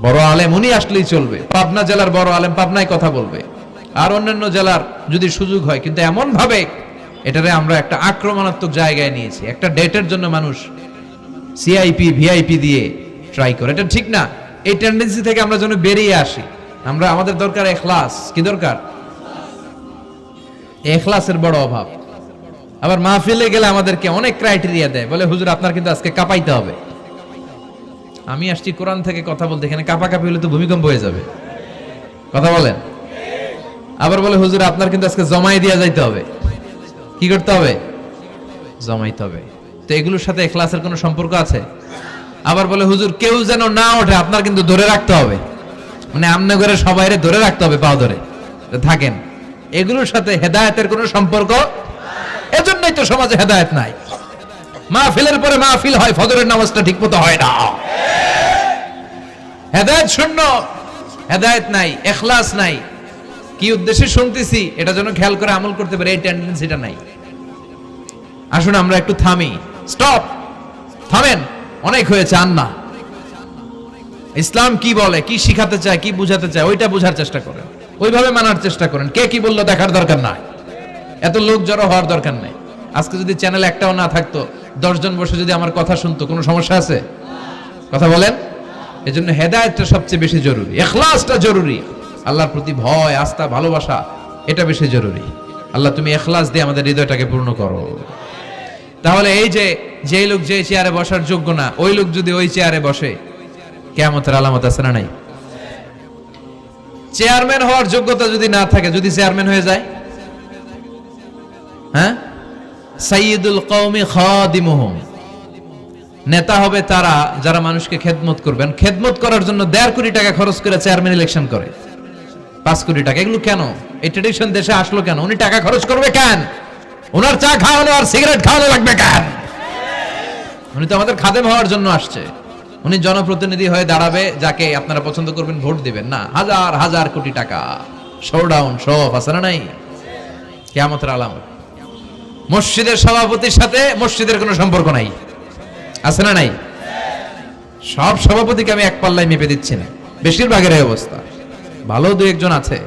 বড় আলেম উনি আসলেই চলবে, পাবনা জেলার বড় আলেম পাবনায় কথা বলবে, আর অন্যান্য জেলার যদি সুযোগ হয়। কিন্তু এমন ভাবে এটারে আমরা একটা আক্রমণাত্মক জায়গায় নিয়েছি। একটা ডেটের জন্য মানুষ সিআইপি ভিআইপি দিয়ে ট্রাই করে, এটা ঠিক না। এই টেন্ডেন্সি থেকে আমরা যেন বেরিয়ে আসি। আমরা, আমাদের দরকার ইখলাস। কি দরকার? ইখলাসের বড় অভাব। আবার মাহফিলে গেলে আমাদেরকে অনেক ক্রাইটেরিয়া দেয়, বলে হুজুর আপনার কিন্তু আজকে কাঁপাইতে হবে। আমি আসছি কোরআন থেকে কথা বলতে, এখানে কাঁপাকাঁপি হলে তো ভূমিকম্প হয়ে যাবে। কথা বলেন। আবার বলে হুজুর আপনার কিন্তু আজকে জমাই দিয়া যাইতে হবে। কি করতে হবে? জমাইতে হবে। তো এগুলোর সাথে ইখলাসের কোনো সম্পর্ক আছে? আবার বলে হুজুর কেউ যেন না ওঠে, আপনার কিন্তু ধরে রাখতে হবে, মানে আমনে করে সবাইরে ধরে রাখতে হবে, পাও ধরে থাকেন। এগুলোর সাথে হেদায়েতের কোনো সম্পর্ক। এজন্যই তো সমাজে হেদায়েত নাই। মাহফিলের পরে মাহফিল হয়, ফজরের নামাজটা ঠিকমতো হয় না। হেদায়েত শূন্য, হেদায়েত নাই, ইখলাস নাই। কি উদ্দেশ্যে শুনতেছি এটা যেন খেয়াল করে আমল করতে পারে, এই টেন্ডেন্সিটা নাই। আসুন আমরা একটু থামি। স্টপ, থামেন, অনেক হয়েছে। আন্না ইসলাম কি বলে, কি শিখাতে চায়, কি বুঝাতে চায়, ওইটা বোঝার চেষ্টা করেন, ওইভাবে মানার চেষ্টা করেন। কে কি বললো দেখার দরকার নাই, এত লোক জড়ো হওয়ার দরকার নাই। আজকে যদি চ্যানেল একটাও না থাকতো, 10 জন বসে যদি আমার কথা শুনতো, কোনো সমস্যা আছে? কথা বলেন। এজন্য হেদায়েতটা সবচেয়ে বেশি জরুরি, ইখলাসটা জরুরি, আল্লাহর প্রতি ভয়, আস্থা, ভালোবাসা, এটা বেশি জরুরি। আল্লাহ তুমি ইখলাস দিয়ে আমাদের হৃদয়টাকে পূর্ণ করো। তাহলে এই যে লোক যে চেয়ারে বসার যোগ্য না, ওই লোক যদি ওই চেয়ারে বসে, কিয়ামতের আলামত আছে না নাই? চেয়ারম্যান হওয়ার যোগ্যতা যদি না থাকে, যদি চেয়ারম্যান হয়ে যায়, হ্যাঁ, সাইয়্যিদুল কওমি খাদিমুহুম, নেতা হবে তারা যারা মানুষকে খেদমত করবেন। খেদমত করার জন্য 1.5 কোটি টাকা খরচ করে চেয়ারম্যান ইলেকশন করে, 5 কোটি টাকা। এগুলো কেন? এই ট্রেডিশন দেশে আসলো কেন? উনি টাকা খরচ করবে কেন? ওনার চা খাওয়ানো আর সিগারেট খাওয়ানো লাগবে কেন? উনি তো আমাদের খাদেম হওয়ার জন্য আসছে। উনি জনপ্রতিনিধি হয়ে দাঁড়াবে, যাকে আপনারা পছন্দ করবেন ভোট দিবেন না। হাজার হাজার কোটি টাকা, শোডাউন, শো অফ আছে না নাই? কিয়ামতের আলামত। মসজিদের সভাপতির সাথে মসজিদের কোনো সম্পর্ক নাই, আছে না নাই? সব সভাপতিকে আমি এক পাল্লায় মেপে দিচ্ছি না, বেশিরভাগের এই অবস্থা। ভালো 2-1 আছে,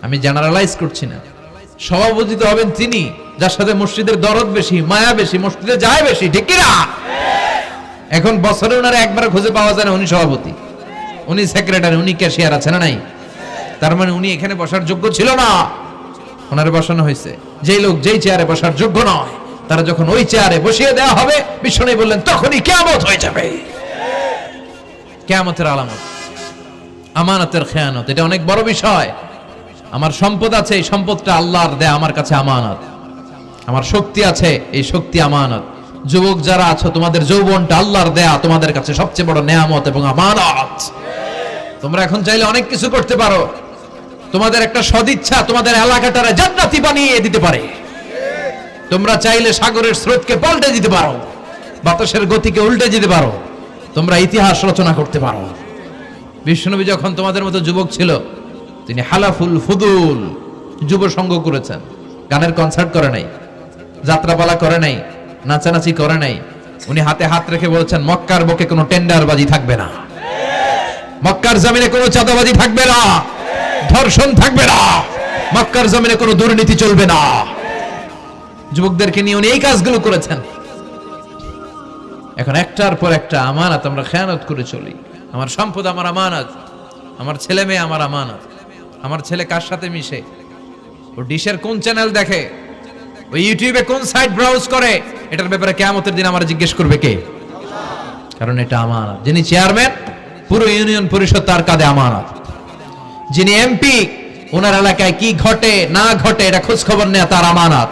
আমি জেনারেলাইজ করছি না। সভাপতি তো হবেন তিনি যার সাথে মসজিদের দরদ বেশি, মায়া বেশি, মসজিদে যায় বেশি, ঠিক কি না? এখন বছরে ওনারা একবার খুঁজে পাওয়া যায় না উনি সভাপতি, উনি সেক্রেটারি, উনি ক্যাশিয়ার, আছে না নাই? তার মানে উনি এখানে বসার যোগ্য ছিল না, ওনারে বসানো হয়েছে। যেই লোক যেই চেয়ারে বসার যোগ্য নয়, তারা যখন ওই চেয়ারে বসিয়ে দেওয়া হবে, বিশ্বনবী বললেন তখনই কিয়ামত হয়ে যাবে। কিয়ামতের আলামত আমানতের খেয়ানত, এটা অনেক বড় বিষয়। আমার সম্পদ আছে, এই সম্পদটা আল্লাহর দেয়া আমার কাছে আমানত। আমার শক্তি আছে, এই শক্তি আমানত। যুবক যারা আছো, তোমাদের যৌবনটা আল্লাহর দেয়া, তোমাদের কাছে সবচেয়ে বড় নেয়ামত এবং আমানত। তোমরা এখন চাইলে অনেক কিছু করতে পারো। তোমাদের একটা সদিচ্ছা তোমাদের এলাকাটারে জান্নাতি বানিয়ে দিতে পারে। তোমরা চাইলে সাগরের স্রোতকে পাল্টে দিতে পারো, বাতাসের গতিকে উল্টে দিতে পারো, তোমরা ইতিহাস রচনা করতে পারো। বিশ্বনবী যখন তোমাদের মতো যুবক ছিল, তিনি হালাফুল ফুদুল, যুব সংঘ করেছেন। গানের কনসার্ট করে নাই, যাত্রাপালা করে নাই, নাচানাচি করে নাই। উনি হাতে হাত রেখে বলেছেন মক্কার বুকে কোনো টেন্ডারবাজি থাকবে না, মক্কার জমিনে কোনো চাঁদাবাজি থাকবে না, ধর্ষণ থাকবে না, মক্কার জমিনে কোনো দুর্নীতি চলবে না। যুবকদেরকে নিয়ে উনি এই কাজগুলো করেছেন। এখন একটার পর একটা আমানত আমরা খেয়ানত করে চলি। আমার সম্পদ আমার আমানত, আমার ছেলে মেয়ে আমার আমানত। আমার ছেলে কার সাথে মিশে, ও ডিশের কোন চ্যানেল দেখে, ও ইউটিউবে কোন সাইট ব্রাউজ করে, এটার ব্যাপারে কিয়ামতের দিন আমার জিজ্ঞেস করবে কে? কারণ এটা আমানত। যিনি চেয়ারম্যান, পুরো ইউনিয়ন পরিষদ তার কাঁধে আমানত। যিনি এমপি, ওনার এলাকায় কি ঘটে না ঘটে এটা খোঁজ খবর নেওয়া তার আমানত।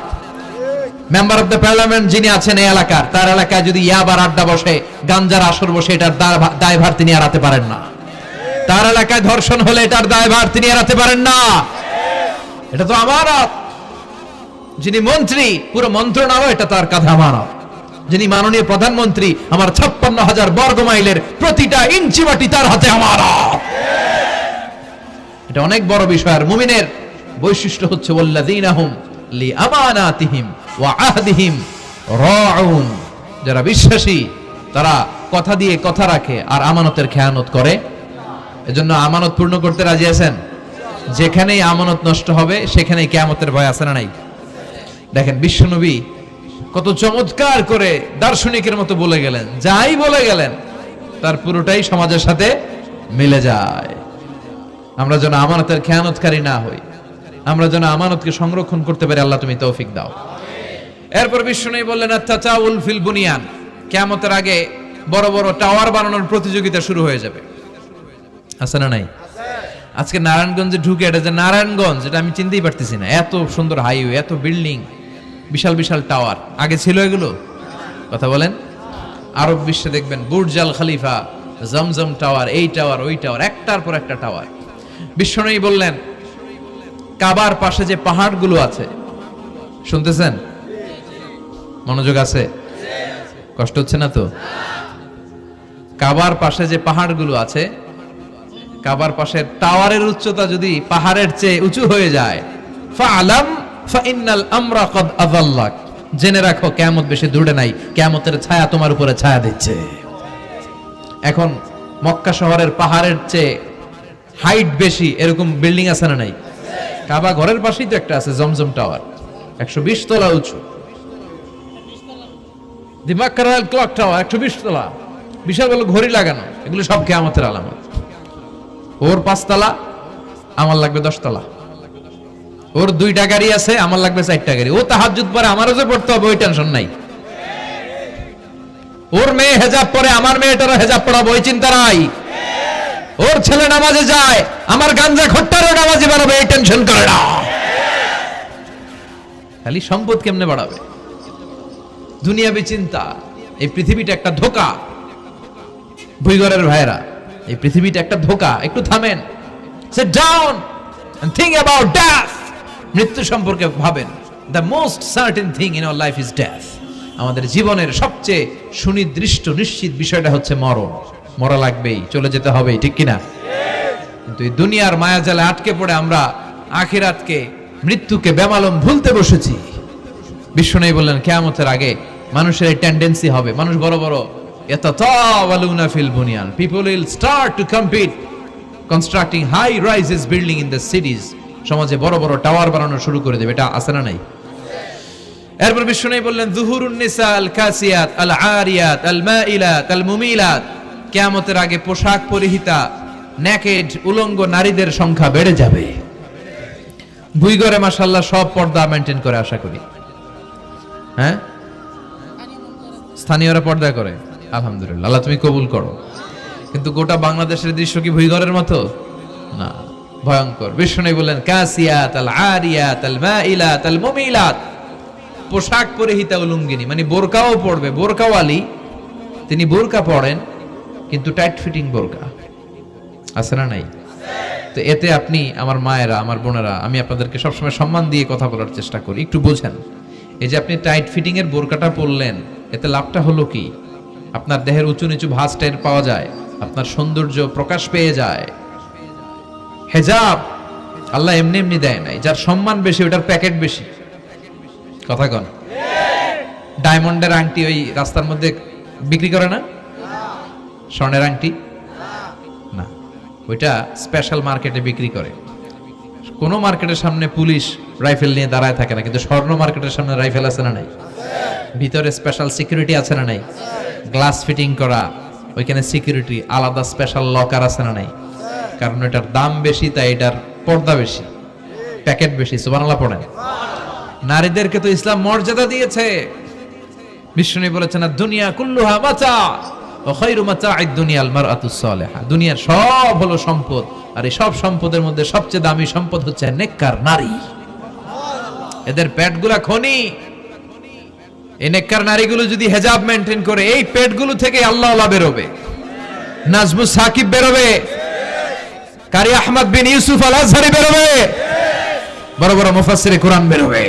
মেম্বার অফ দ্য পার্লামেন্ট যিনি আছেন এই এলাকার, তার এলাকায় যদি ইয়াবার আড্ডা বসে, গাঞ্জার আসর বসে, এটার দায়ভার তিনি এড়াতে পারেন না। তার এলাকায় ধর্ষণ হলে এটার দায়ভার তিনি এড়াতে পারেন না। এটা তো আমানত। যিনি মন্ত্রী, পুরো মন্ত্রণালয় এটা তার কাঁধে আমানত। যিনি মাননীয় প্রধানমন্ত্রী, আমার 56,000 বর্গ মাইলের প্রতিটা ইঞ্চি মাটি তার হাতে আমানত। এটা অনেক বড় বিষয়। আর মুমিনের বৈশিষ্ট্য হচ্ছে ওয়াল্লাযীনা হুম লিআমানাতিহিম ওয়া আহদিহিম রাউন। যারা বিশ্বাসী তারা কথা দিয়ে কথা রাখে আর আমানতের খেয়ানত করে। এজন্য আমানত পূর্ণ করতে রাজি আছেন? যেখানেই আমানত নষ্ট হবে সেখানেই কিয়ামতের ভয় আছে না নাই? দেখেন বিশ্বনবী কত চমৎকার করে দার্শনিকের মতো বলে গেলেন, যাই বলে গেলেন তার পুরোটাই সমাজের সাথে মিলে যায়। আমরা যেন আমানতের খেয়ানতকারী না হই, আমরা যেন আমানতকে সংরক্ষণ করতে পারি। আল্লাহ তুমি তৌফিক দাও। এরপর বিশ্বনবী বললেন আত-তাতাউল ফিল বুনিয়ান, কিয়ামতের আগে বড় বড় টাওয়ার বানানোর প্রতিযোগিতা শুরু হয়ে যাবে। আছে না নাই? আজকে নারায়ণগঞ্জে ঢুকে, এটা যে নারায়ণগঞ্জ এটা আমি চিনতেই পারতেছি না। এত সুন্দর হাইওয়ে, এত বিল্ডিং, বিশাল বিশাল টাওয়ার, আগে ছিল এগুলো? কথা বলেন। আরব বিশ্বে দেখবেন বুর্জ আল খলিফা, জমজম টাওয়ার, এই টাওয়ার ওই টাওয়ার, একটার পর একটা টাওয়ার। বিশ্বনবী বললেন কাবার পাশে যে পাহাড়গুলো আছে, শুনতেছেন? মনোযোগ আছে? কষ্ট হচ্ছে না তো? কাবার পাশে যে পাহাড়গুলো আছে, কাবার পাশের টাওয়ারের উচ্চতা যদি পাহাড়ের চেয়ে উঁচু হয়ে যায়, ফাআলাম ফাইন্নাল আমরা কদ আযাল্লাক, জেনে রাখো কিয়ামত বেশি দূরে নাই, কিয়ামতের ছায়া তোমার উপরে ছায়া দিচ্ছে। এখন মক্কা শহরের পাহাড়ের চেয়ে হাইট বেশি এরকম বিল্ডিং আছে না নাই? কাবা ঘরের পাশেই তো একটা আছে, জমজম টাওয়ার, 120 তলা উঁচু। দি মক্কার ক্লক টাওয়ার 120 তলা, বিশাল বড় ঘড়ি লাগানো। এগুলো সব কিয়ামতের আলামত। ওর 5 তলা, আমার লাগবে 10 তলা। ওর 2টা গাড়ি আছে, আমার লাগবে 4টা গাড়ি। ও তাহাজ্জুদ পড়ে, আমারও যে পড়তে হবে ওই টেনশন নাই। ওর মেয়ে হেজাব পরে, আমার মেয়েটারও হেজাব পড়াবো ওই চিন্তা নাই। ওর ছেলে নামাজে যায়, আমার গাঞ্জা খট্টারও নামাজে বাড়াবে এই টেনশন করে না। খালি সম্পদ কেমনে বাড়াবে, দুনিয়াবি চিন্তা। এই পৃথিবীটা একটা ধোঁকা। ভুইগরের ভাইরা, এই পৃথিবীটা একটা ধোঁকা। একটু থামেন, sit down and think about death. মৃত্যু সম্পর্কে ভাবেন। The most certain thing in our life is death. আমাদের জীবনের সবচেয়ে সুনির্দিষ্ট নিশ্চিত বিষয়টা হচ্ছে মরণ। মরা লাগবেই, চলে যেতে হবেই, ঠিক কিনা? কিন্তু এই দুনিয়ার মায়াজালে আটকে পড়ে আমরা আখিরাতকে, মৃত্যুকে বেমালুম ভুলতে বসেছি। বিশ্বনবী বললেন কিয়ামতের আগে মানুষের এই টেন্ডেন্সি হবে, মানুষ বড় বড় ইয়াতাতাওয়ালুনা feel বুনিয়ান, people will start to compete constructing high rises building in the cities. সমাজে বড় বড় টাওয়ার বানানো শুরু করে দেবে। এটা আছে না নাই? এরপর বিশ্বনবী বললেন যুহুরুন নিসা আল কাসিয়াত আল আরিয়াত আল মাইলাত আল মুমিলাত, কিয়ামতের আগে পোশাক পরিহিতা নেকেড উলঙ্গ নারীদের সংখ্যা বেড়ে যাবে। ভুইগরে মাশাআল্লাহ সব পর্দা মেইনটেইন করে, আশা করি। হ্যাঁ, স্থানীয়রা পর্দা করে, আলহামদুলিল্লাহ, আল্লাহ তুমি কবুল করো। কিন্তু গোটা বাংলাদেশের দৃশ্য কি ভুইগরের মতো? না, ভয়ঙ্কর। বিশ্বনবী বললেন কাসিয়াত আল আরিয়াত আল মাইলাত আল মুমিলাত, পোশাক পরিহিতা উলঙ্গিনী, মানে বোরকাও পড়বে, বোরকাওয়ালি। তিনি বোরকা পড়েন কিন্তু টাইট ফিটিং বোরকা, আছে না নাই? তো এতে আপনি, আমার মায়েরা, আমার বোনেরা, আমি আপনাদেরকে সবসময় সম্মান দিয়ে কথা বলার চেষ্টা করি, একটু বোঝেন। এই যে আপনি টাইট ফিটিং এর বোরকাটা পরলেন, এতে লাভটা হলো কি? আপনার দেহের উঁচু নিচু ভাঁজ টের পাওয়া যায়, আপনার সৌন্দর্য প্রকাশ পেয়ে যায়। হেজাব আল্লাহ এমনি এমনি দেয় নাই, যার সম্মান বেশি ওটার প্যাকেট বেশি। কথা কন। ডায়মন্ডের আংটি ওই রাস্তার মধ্যে বিক্রি করে না? স্বর্ণের আংটি না, ওইটা স্পেশাল মার্কেটে বিক্রি করে। কোন মার্কেটের সামনে পুলিশ রাইফেল নিয়ে দাঁড়ায় থাকে না, কিন্তু স্বর্ণ মার্কেটের সামনে রাইফেল আছে না নাই? ভিতরে স্পেশাল সিকিউরিটি আছে না নাই? গ্লাস ফিটিং করা, ওইখানে সিকিউরিটি আলাদা, স্পেশাল লকার আছে না নাই? কারণ এটার দাম বেশি, তাই এটার পর্দা বেশি, প্যাকেট বেশি। সুবহানাল্লাহ পড়েন। নারীদেরকে তো ইসলাম মর্যাদা দিয়েছে, বিষ্ণু বলেছেন দুনিয়া কুল্লুহা মাতা ওয়া খায়রু মাতা'আদ দুনিয়াল মারআতুস সালিহা। দুনিয়ার সব হলো সম্পদ, আর এই সব সম্পদের মধ্যে সবচেয়ে দামি সম্পদ হচ্ছে নেককার নারী। এদের পেটগুলা খনি। এই নেককার নারীগুলো যদি হিজাব মেইনটেইন করে, এই পেটগুলো থেকে আল্লাহওয়ালা বেরোবে, নাজমুস সাকিব বেরোবে, কারি আহমদ বিন ইউসুফ আল আজহারি বেরোবে, বড় বড় মুফাসসিরে কোরআন বেরোবে।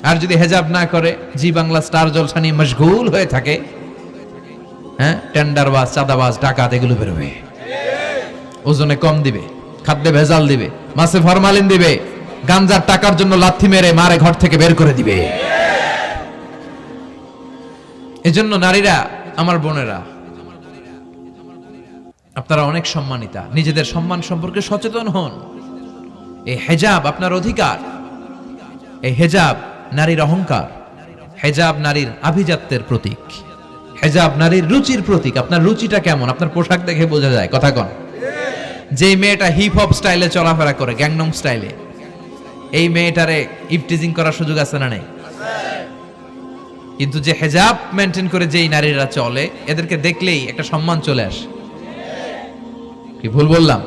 আর যদি হিজাব না করে, জি বাংলা স্টার জলসা নিয়ে মশগুল হয়ে থাকে, হ্যাঁ, টেন্ডারবাজ, চাঁদাবাজ, ডাকাত, এগুলো বেরোবে। ওজনে কম দিবে, খাদ্যে ভেজাল দিবে, মাছে ফরমালিন দিবে, গাঞ্জার টাকার জন্য লাথি মেরে মারে ঘর থেকে বের করে দিবে। এজন্য নারীরা, আমার বোনেরা, আপনারা অনেক সম্মানিতা। নিজেদের সম্মান সম্পর্কে সচেতন হন। এই হেজাব আপনার অধিকার। এই হেজাব নারীর অহংকার। হেজাব নারীর আভিজাত্যের প্রতীক। হেজাব নারীর রুচির প্রতীক। আপনার রুচিটা কেমন আপনার পোশাক দেখে বোঝা যায়। কথা কন। যে মেয়েটা হিপ হপ স্টাইলে চলাফেরা করে, গ্যাংনম স্টাইলে, এই মেয়েটারে ইফটিজিং করার সুযোগ আছে না নেই? কিন্তু যে হেজাব মেনটেন করে যেই নারীরা চলে, এদেরকে দেখলেই একটা সম্মান চলে আসে। কি ভুল বললাম?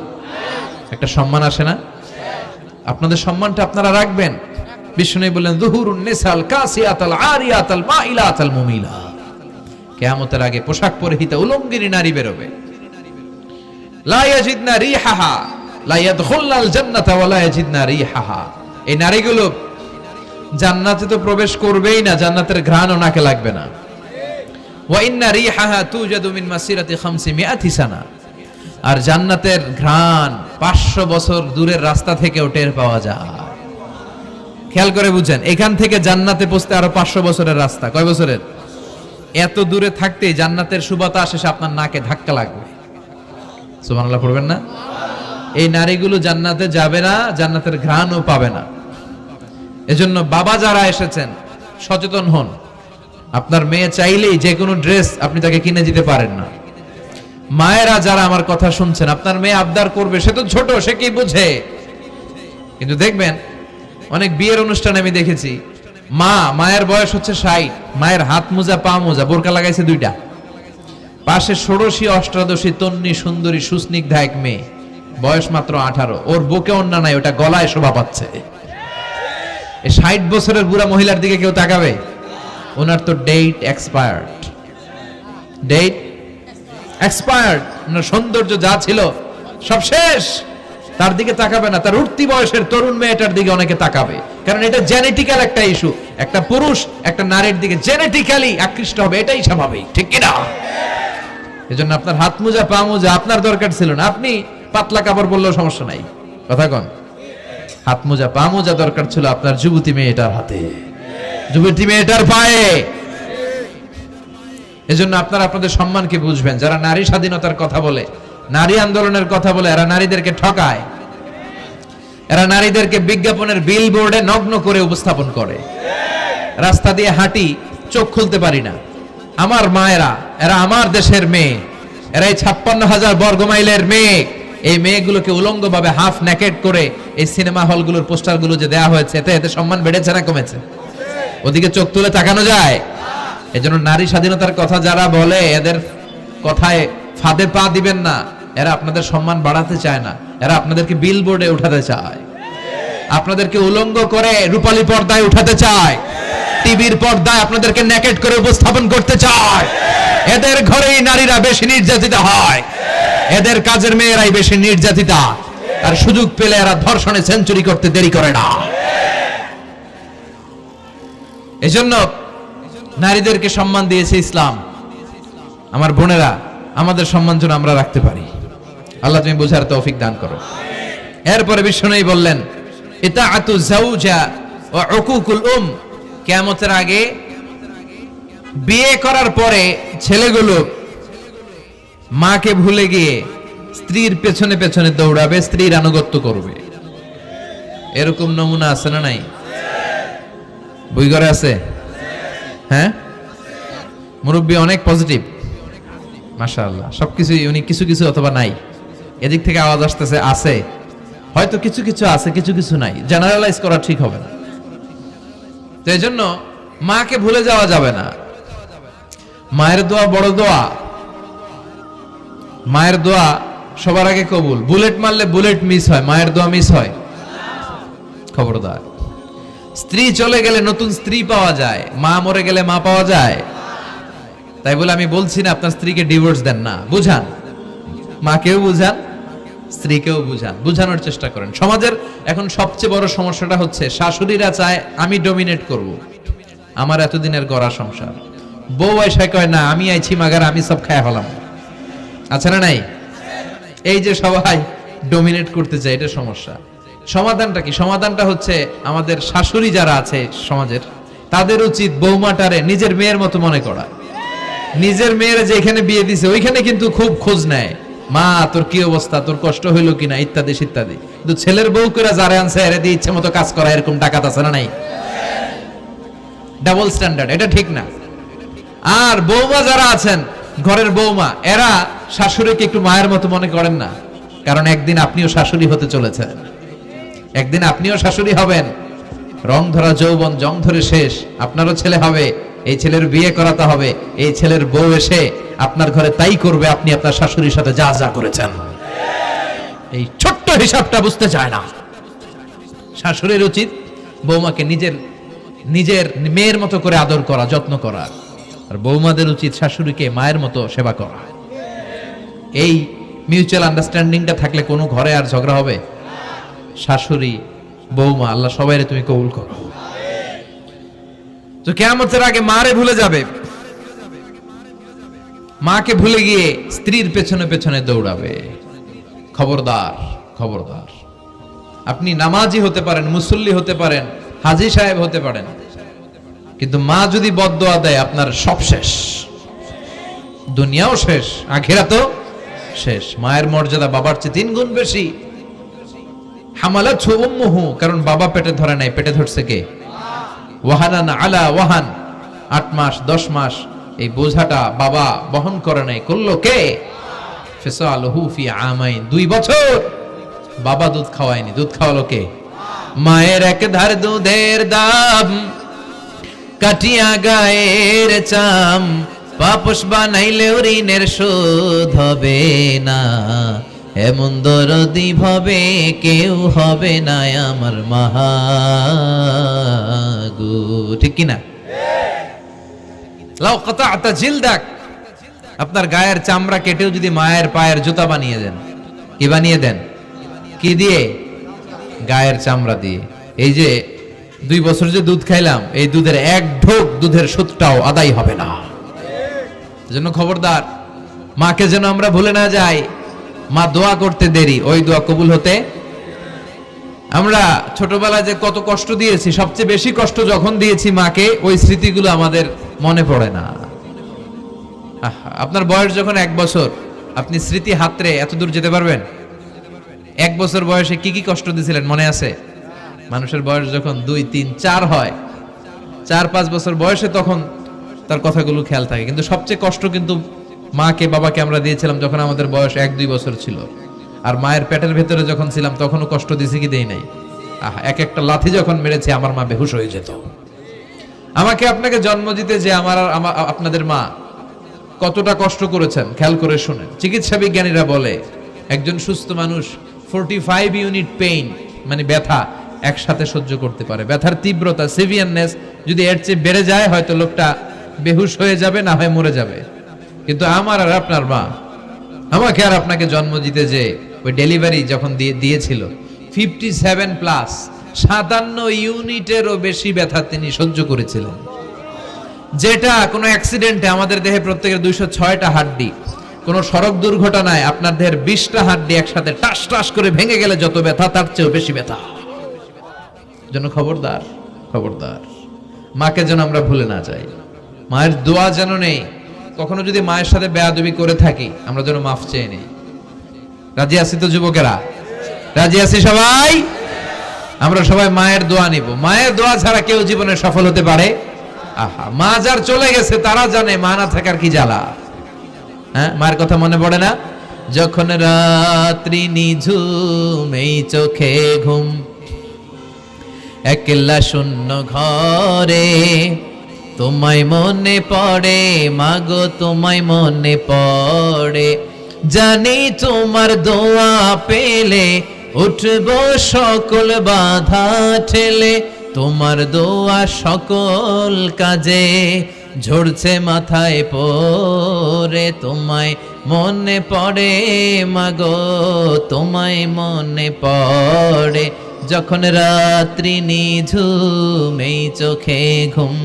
একটা সম্মান আসে না? আপনাদের সম্মানটা আপনারা রাখবেন। বিষ্ণু বললেন যুহুরুন নিসাল কাসিয়াতাল আরিয়াতাল মাইলাতাল মুমিলা। কিয়ামতের আগে পোশাক পরিহিতা উলঙ্গিনী নারী বেরোবে। লা ইয়াজিদনা রিহাহা লা ইয়াদখুলনাল জান্নাতা ওয়া লা ইয়াজিদনা রিহাহা। এই নারীগুলো জান্নাতে তো প্রবেশ করবেই না, জান্নাতের ঘ্রাণও নাকে লাগবে না। ওয়া ইন্না রিহাহা তুজাদু মিন মাসিরাতি 500 সানা। আর জান্নাতের ঘ্রাণ 500 বছর দূরের রাস্তা থেকেও টের পাওয়া যায়। খেয়াল করে বুঝেন, এখান থেকে জান্নাতে পৌঁছতে আরো 500 বছরের রাস্তা। কয় বছরের? এত দূরে থাকতে জান্নাতের সুবাতাস এসে আপনার নাকে ধাক্কা লাগবে। সুবহানাল্লাহ পড়বেন না? এই নারীগুলো জান্নাতে যাবে না, জান্নাতের ঘ্রাণও পাবে না। এজন্য বাবা যারা এসেছেন সচেতন হন। আপনার মেয়ে চাইলেই যে কোনো ড্রেস আপনি তাকে কিনে দিতে পারেন না। মায়েরা যারা আমার কথা শুনছেন, আপনার মেয়ে আবদার করবে, সে তো ছোট, সে কি বুঝে? কিন্তু দেখবেন অনেক বিয়ের অনুষ্ঠানে আমি দেখেছি, মায়ের বয়স হচ্ছে 60, মায়ের হাত মোজা, পা মোজা, বোরকা লাগাইছে 2টা, পাশে ষোড়শী, অষ্টাদশী, তন্নি, সুন্দরী, সুস্নিগ্ধা এক মেয়ে, বয়স মাত্র 18, ওর বুকে ওন্না নাই, ওটা গলায় শোভা পাচ্ছে। এই 60 বছরের বুড়া মহিলার দিকে কেউ তাকাবে? ওনার তো ডেট এক্সপায়ার্ড। Date expired. ওনার সৌন্দর্য যা ছিল সব শেষ। তার দিকে তাকাবে না। তার উঠতি বয়সের তরুণ মেয়েটার দিকে অনেকে তাকাবে, কারণ এটা জেনেটিক্যাল একটা ইস্যু। একটা পুরুষ একটা নারীর দিকে জেনেটিক্যালি আকৃষ্ট হবে, এটাই স্বাভাবিক, ঠিক কিনা? এজন্য আপনার হাত মোজা, পা মোজা আপনার দরকার ছিল না। আপনি পাতলা কাপড় বললেও সমস্যা নাই। কথা কন। হাত মোজা, পা মোজা দরকার ছিল আপনার যুবতী মেয়েটার হাতে, যুবতী মেয়েটার পায়ে। এজন্য আপনারা আপনাদের সম্মানকে বুঝবেন। যারা নারী স্বাধীনতার কথা বলে, নারী আন্দোলনের কথা বলে, এরা নারীদেরকে ঠকায়। এরা নারীদেরকে বিজ্ঞাপনের বিলবোর্ডে নগ্ন করে উপস্থাপন করে। রাস্তা দিয়ে হাঁটি, চোখ খুলতে পারি না। আমার মায়েরা, এরা আমার দেশের মেয়ে, এরা এই 56,000 বর্গমাইলের মেয়ে। এই মেয়েগুলোকে উলঙ্গভাবে হাফ নেকেড করে এই সিনেমা হলগুলোর পোস্টারগুলো যে দেয়া হয়েছে, এতে সম্মান বেড়েছে না কমেছে? ওদিকে চোখ তুলে তাকানো যায়? এজন্য নারী স্বাধীনতার কথা যারা বলে, এদের কথায় ফাঁদে পা দিবেন না। এরা আপনাদের সম্মান বাড়াতে চায় না, এরা আপনাদেরকে বিলবোর্ডে উঠাতে চায়, আপনাদেরকে উলঙ্গ করে রূপালী পর্দায় উঠাতে চায়, টিভির পর্দায় আপনাদেরকে নেকেড করে উপস্থাপন করতে চায়। এদের ঘরেই নারীরা বেশি নির্যাতিত হয়, এদের কাজের মেয়েরাই বেশি নির্যাতিতা। আর সুযোগ পেলে এরা ধর্ষণে সেঞ্চুরি করতে দেরি করে না। এজন্য নারীদেরকে সম্মান দিয়েছে ইসলাম। আমার বোনেরা, আমাদের সম্মান যেন আমরা রাখতে পারি। আল্লাহ তুমি বোঝার তৌফিক দান করো। এরপরে বিশ্বনবী বললেন ইতাআতু যাওজা ওয়া উকুকুল কিয়ামতের আগে বিয়ে করার পরে ছেলেগুলো মাকে ভুলে গিয়ে স্ত্রীর পেছনে পেছনে দৌড়াবে, স্ত্রীর আনুগত্য করবে। এরকম নমুনা আছে না নাই? বই ঘরে আছে? হ্যাঁ, মুরব্বী অনেক পজিটিভ, মাশাআল্লাহ। সবকিছু ইউনিক, কিছু কিছু অথবা নাই। এদিক থেকে আওয়াজ আসতেছে আছে, হয়তো কিছু কিছু আছে, কিছু কিছু নাই। জেনারেলাইজ করা ঠিক হবে না। তো এই জন্য মাকে ভুলে যাওয়া যাবে না। মায়ের দোয়া বড় দোয়া। মায়ের দোয়া সবার আগে কবুল। বুলেট মারলে বুলেট মিস হয়, মায়ের দোয়া মিস হয়? খবরদার। স্ত্রী চলে গেলে নতুন স্ত্রী পাওয়া যায়, মা মরে গেলে মা পাওয়া যায়? তাই বলে আমি বলছি না আপনার স্ত্রীকে ডিভোর্স দেন না, বুঝান, মাকেও বুঝান, স্ত্রীকেও বুঝান, বুঝানোর চেষ্টা করেন। সমাজের এখন সবচেয়ে বড় সমস্যাটা হচ্ছে শাশুড়িরা চায় আমি ডমিনেট করব, আমার এতদিনের গড়া সংসার। বউ এসে কয় না আমি আইছি মাগার, আমি সব খায় হলাম। আছে না নাই? এই যে সবাই ডমিনেট করতে চায়, এটা সমস্যা। সমাধানটা কি? সমাধানটা হচ্ছে আমাদের শাশুড়ি যারা আছে সমাজের, তাদের উচিত বৌমাটারে নিজের মেয়ের মতো মনে করা। নিজের মেয়ের যেখানে বিয়ে দিছে ওইখানে কিন্তু খুব খোঁজ নেয়, মা তোর কি অবস্থা, তোর কষ্ট হইলো কিনা, ইত্যাদি ইত্যাদি। কিন্তু ছেলের বউ করে যারা আনছে এর দিয়ে ইচ্ছে মতো কাজ করা, এরকম ডাকাত আছে না নাই? ডাবল স্ট্যান্ডার্ড, এটা ঠিক না। আর বৌমা যারা আছেন, ঘরের বৌমা, এরা শাশুড়িকে একটু মায়ের মতো মনে করেন না, কারণ একদিন আপনিও শাশুড়ি হতে চলেছেন, একদিন আপনিও শাশুড়ি হবেন। রং ধরা যৌবন জং ধরে শেষ, আপনারও ছেলে হবে, এই ছেলের বিয়ে করাতে হবে, এই ছেলের বউ এসে আপনার ঘরে তাই করবে আপনি আপনার শাশুড়ির সাথে যা যা করেছেন। এই ছোট্ট হিসাবটা বুঝতে চায় না। শাশুড়ির উচিত বৌমাকে নিজের নিজের মেয়ের মতো করে আদর করা, যত্ন করা, আর বৌমাদের উচিত শাশুড়িকে মায়ের মতো সেবা করা। এই মিউচুয়াল আন্ডারস্ট্যান্ডিংটা থাকলে কোনো ঘরে আর ঝগড়া হবে? শাশুড়ি বৌমা আল্লাহ সবাইরে তুমি কবুল করো। তো কিয়ামতের আগে মারে ভুলে যাবে, মাকে ভুলে গিয়ে স্ত্রীর পেছনে পেছনে দৌড়াবে। খবরদার, খবরদার। আপনি নামাজি হতে পারেন, মুসল্লি হতে পারেন, হাজী সাহেব হতে পারেন, কিন্তু মা যদি বদদোয়া দেয় আপনার সব শেষ, দুনিয়াও শেষ, আখিরাতও শেষ। মায়ের মর্যাদা বাবার চেয়ে 3 গুণ বেশি। হামালাতহু উম্মুহু, কারণ বাবা পেটে ধরে নাই, পেটে ধরছে কে? ওয়াহানান আলা ওয়াহান, 8 মাস 10 মাস এই বোঝাটা বাবা বহন করে নাই, করলো কে? ফিসালহু ফি আমাইন, 2 বছর বাবা দুধ খাওয়ায়নি, দুধ খাওয়ালো কে? মায়ের এক ধার দুধের দাম, কাটিয়া গায়ের চাম, পাপস বানাইলেও ঋণের শোধ হবে না, এমন দরদি ভাবে কেউ হবে না আমার মাগো। ঠিক কিনা? লাউ কাতা'তা জিলদাক, আপনার গায়ের চামড়া কেটেও যদি মায়ের পায়ের জুতা বানিয়ে দেন, কি বানিয়ে দেন? কি দিয়ে? গায়ের চামড়া দিয়ে। এই যে 2 বছর যে দুধ খাইলাম, এই দুধের 1 ঢোক দুধের সুদটাও আদায় হবে না। এজন্য খবরদার, মাকে যেন আমরা ভুলে না যাই। মা দোয়া করতে দেরি, ওই দোয়া কবুল হতে। আমরা ছোটবেলায় যে কত কষ্ট দিয়েছি, সবচেয়ে বেশি কষ্ট যখন দিয়েছি মাকে, ওই স্মৃতিগুলো আমাদের মনে পড়ে না। আপনার বয়স যখন 1 বছর, আপনি স্মৃতি হাতরে এত দূর যেতে পারবেন? 1 বছর বয়সে কি কি কষ্ট দিয়েছিলেন মনে আছে? মানুষের বয়স যখন 2, 3, 4 হয়, 4-5 বছর বয়সে তখন তার কথাগুলো খেয়াল থাকে। কিন্তু সবচেয়ে কষ্ট কিন্তু মাকে বাবাকে আমরা দিয়েছিলাম যখন আমাদের বয়স 1-2 বছর ছিল। আর মায়ের পেটের ভেতরে যখন ছিলাম তখনও কষ্ট দিয়েছি কি দেই নাই? এক একটা লাথি যখন মেরেছে আমার মা বেহুশ হয়ে যেত। আমাকে আপনাকে জন্ম দিতে যে আপনাদের মা কতটা কষ্ট করেছেন খেয়াল করে শুনেন। চিকিৎসা বিজ্ঞানীরা বলে একজন সুস্থ মানুষ 45 ইউনিট পেইন, মানে ব্যথা, একসাথে সহ্য করতে পারে। ব্যথার তীব্রতা, সিভিয়ারনেস যদি এর চেয়ে বেড়ে যায় হয়তো লোকটা বেহুশ হয়ে যাবে, না হয় মরে যাবে। কিন্তু আমার আর আপনার মা আমাকে আর আপনাকে জন্ম দিতে যে ওই ডেলিভারি যখন দিয়েছিল 57+, 57 ইউনিটেরও বেশি ব্যথা তিনি সহ্য করেছিলেন। যেটা কোনো অ্যাক্সিডেন্টে আমাদের দেহে প্রত্যেকের 206টা হাড্ডি, কোন সড়ক দুর্ঘটনায় আপনার দেহের 20টা হাড্ডি একসাথে টাস টাস করে ভেঙে গেলে যত ব্যথা, তার চেয়েও বেশি ব্যথা। জন্য খবরদার, খবরদার, মাকে যেন আমরা ভুলে না যাই। মায়ের দোয়া যেন নেই। কখনো যদি মায়ের সাথে বেয়াদবি করে থাকি আমরা যেন মাফ চেয়ে নেই। রাজি আছি তো যুবকেরা? রাজি আছি সবাই? আমরা সবাই মায়ের দোয়া নিব। মায়ের দোয়া ছাড়া কেউ জীবনে সফল হতে পারে? আহা, মা যার চলে গেছে তারা জানে মা না থাকার কি জ্বালা। হ্যাঁ, মায়ের কথা মনে পড়ে না? যখন রাত্রি নিঝুম, এই চোখে ঘুম, একলা শূন্য ঘরে, তোমায় মনে পড়ে মাগো তোমায় মনে পড়ে, জানি তোমার দোয়া পেলে উঠব সকল বাধা ঠেলে, তোমার দোয়া সকল কাজে ঝরছে মাথায় পড়ে, তোমায় মনে পড়ে মাগো তোমায় মনে পড়ে, যখন রাত্রি নিঝুম এই চোখে ঘুম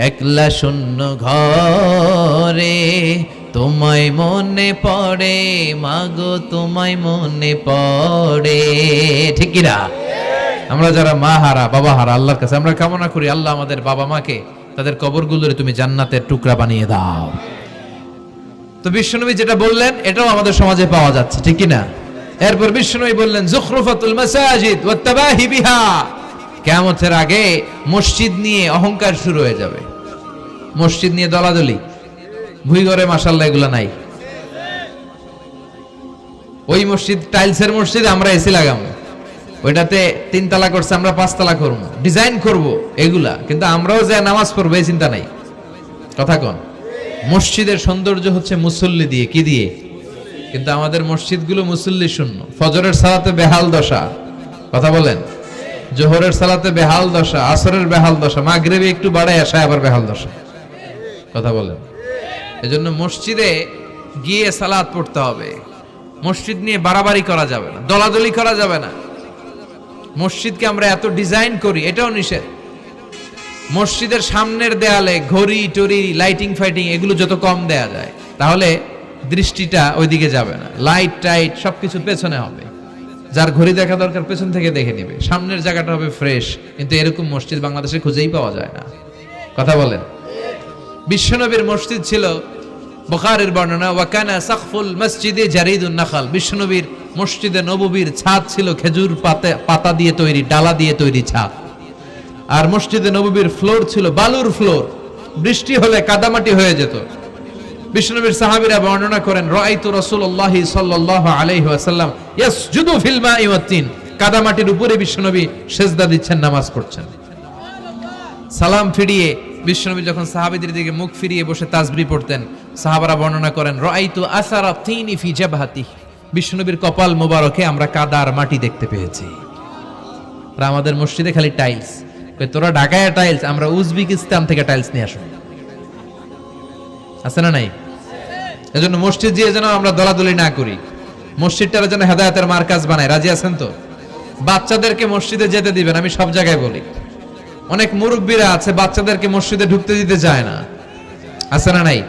একলা শূন্য ঘরে, তোমায় মনে পড়ে মাগো তোমায় মনে পড়ে। ঠিক কি না? আমরা যারা মা হারা বাবা হারা আল্লাহর কাছে আমরা কামনা করি, আল্লাহ আমাদের বাবা মাকে তাদের কবরগুলোরে তুমি জান্নাতের টুকরা বানিয়ে দাও। তো বিশ্বনবী যেটা বললেন এটাও আমাদের সমাজে পাওয়া যাচ্ছে, ঠিক কি না? এরপর বিশ্বনবী বললেন যুখরুফাতুল মাসাজিদ ওয়াত তাবাহি বিহা, কিয়ামতের আগে মসজিদ নিয়ে অহংকার শুরু হয়ে যাবে, মসজিদ নিয়ে দলাদলি, ভুইঘরে মাশাআল্লাহ এগুলা নাই। ওই মসজিদ টাইলসের মসজিদ, আমরা এসি লাগাবো, ওইটাতে 3 তলা করছে আমরা 5 তলা করব, ডিজাইন করব এগুলা, কিন্তু আমরাও যে নামাজ পড়বো এই চিন্তা নাই। কথা কোন? মসজিদের সৌন্দর্য হচ্ছে মুসল্লি দিয়ে, কি দিয়ে? কিন্তু আমাদের মসজিদগুলো মুসল্লি শূন্য। ফজরের সালাতে বেহাল দশা, কথা বলেন, জোহরের সালাতে বেহাল দশা, আসরের বেহাল দশা, মাগরিবে একটু বাড়ায় আসে আবার বেহাল দশা, কথা বলেন। এজন্য মসজিদে গিয়ে সালাত পড়তে হবে, মসজিদ নিয়ে বাড়াবাড়ি করা যাবে না, দলাদলি করা যাবে না। মসজিদকে আমরা এত ডিজাইন করি, এটাও নিষেধ। মসজিদের সামনের দেয়ালে ঘড়ি টড়ি লাইটিং ফাইটিং এগুলো যত কম দেয়া যায়, তাহলে দৃষ্টিটা ওইদিকে যাবে না। লাইট টাইট সবকিছু পেছনে হবে, যার ঘড়ি দেখা দরকার পেছন থেকে দেখে নেবে, সামনের জায়গাটা হবে ফ্রেশ। কিন্তু এরকম মসজিদ বাংলাদেশে খুঁজেই পাওয়া যায় না, কথা বলেন। বিশ্বনবীর মসজিদ ছিল, বুখারীর বর্ণনা, ওয়াকানা সাকফুল মসজিদে জারিদুন নাখাল, বিশ্বনবীর মসজিদে নববীর ছাদ ছিল খেজুর পাতা দিয়ে তৈরি, ডালা দিয়ে তৈরি ছাদ। আর মসজিদে নববীর ফ্লোর ছিল বালুর ফ্লোর, বৃষ্টি হলে কাদামাটি হয়ে যেত। বিশ্বনবীর সাহাবীরা বর্ণনা করেন, রাআইতু রাসূলুল্লাহি সাল্লাল্লাহু আলাইহি ওয়াসাল্লাম ইয়াসজুদু ফিল মাই ওয়াত তিন, কাদামাটির উপরে বিশ্বনবী সেজদা দিচ্ছেন, নামাজ পড়ছেন। সালাম ফিরিয়ে বিশ্বনবী যখন সাহাবীদের দিকে মুখ ফিরিয়ে বসে তাসবিহ পড়তেন, সাহাবারা বর্ণনা করেন, রাআইতু আসারা তিনি ফি জাবহাতিহি, বিশ্বনবীর কপাল মোবারকে আমরা কাদার মাটি দেখতে পেয়েছি। আর আমাদের মসজিদে খালি টাইলস, তোরা ঢাকায় টাইলস, আমরা উজবেকিস্তান থেকে টাইলস নিয়ে আসো, আছে না নাই? এজন্য মসজিদ দিয়ে যেন আমরা দলাদলি না করি, মসজিদটারে যেন হেদায়েতের মার্কাজ বানায়। রাজি আছেন তো? বাচ্চাদেরকে মসজিদে যেতে দিবেন, আমি সব জায়গায় বলি। অনেক মুরব্বীরা আছে বাচ্চাদেরকে মসজিদে ঢুকতে দিতে চায় না, আছে না নাই?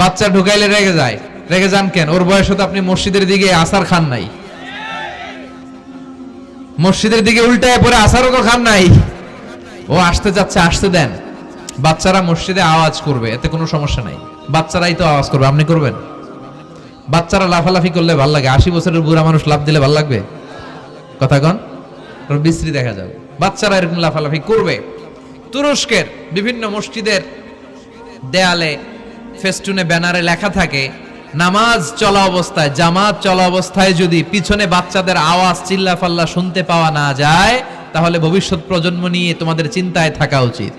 বাচ্চা ঢুকাইলে রেগে যায়, রেগে যান কেন? ওর বয়সে তো আপনি মসজিদের দিকে আসার খান নাই, মসজিদের দিকে উল্টায় পরে আসারও তো খান নাই। ও আসতে যাচ্ছে, আসতে দেন। বাচ্চারা মসজিদে আওয়াজ করবে, এতে কোনো সমস্যা নাই, বাচ্চারাই তো আওয়াজ করবে, আপনি করবেন? বাচ্চারা লাফালাফি করলে ভাল লাগে, 80 বছরের বুড়া মানুষ লাফ দিলে ভাল লাগবে? কথা কন, বিশ্রী দেখা যাবে। বাচ্চারা এরকম লাফালাফি করবে। তুরস্কের বিভিন্ন মসজিদের দেয়ালে ফেস্টুনে ব্যানারে লেখা থাকে, নামাজ চলা অবস্থায়, জামাত চলা অবস্থায় যদি পিছনে বাচ্চাদের আওয়াজ চিল্লাফাল্লা শুনতে পাওয়া না যায়, তাহলে ভবিষ্যৎ প্রজন্ম নিয়ে তোমাদের চিন্তায় থাকা উচিত।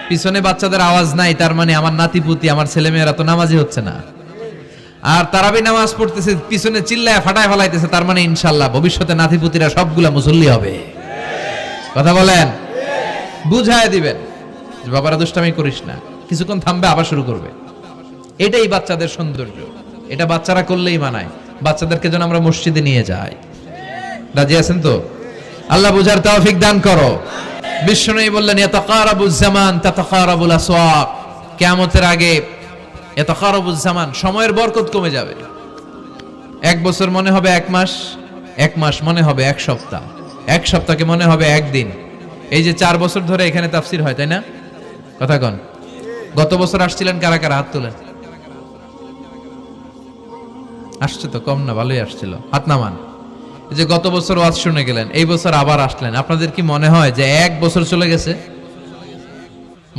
পিছনে বাচ্চাদের আওয়াজ নাই, তার মানে আমার নাতিপুতি, আমার ছেলেমেয়েরা তো নামাজি হচ্ছে না। আর তারাবি নামাজ পড়তেছে, পিছনে চিল্লায় ফাটায় ফেলাইতেছে, তার মানে ইনশাল্লাহ ভবিষ্যতে নাতিপুতিরা সবগুলা মুসল্লি হবে। কথা বলেন, বুঝায় দিবেন যে বাবারা দুষ্টামি করিস না, কিছুক্ষণ থামবে আবার শুরু করবে। এটাই বাচ্চাদের সৌন্দর্য, এটা বাচ্চারা করলেই মানায়। বাচ্চাদেরকে যেন আমরা মসজিদে নিয়ে যাই। রাজি আছেন তো? আল্লাহ বুঝার তৌফিক দান করো। বিশ্বনবী বললেন, ইয়াতাকারাবুজ জামান তাতাকারাবুল আসওয়াক, কিয়ামতের আগে ইয়াতাকারাবুজ জামান, সময়ের বরকত কমে যাবে। 1 বছর মনে হবে 1 মাস, 1 মাস মনে হবে 1 সপ্তাহ, 1 সপ্তাহকে মনে হবে 1 দিন। এই যে 4 বছর ধরে এখানে তাফসীর হয়, তাই না? কথা কন। গত বছর আসছিলেন কারা কারা? হাত তোলেন। আসছে তো কম না, ভালোই আসছিল, হাত নামান। এই যে গত বছর ওয়াজ শুনে গেলেন, এই বছর আবার আসলেন, আপনাদের কি মনে হয় যে 1 বছর চলে গেছে?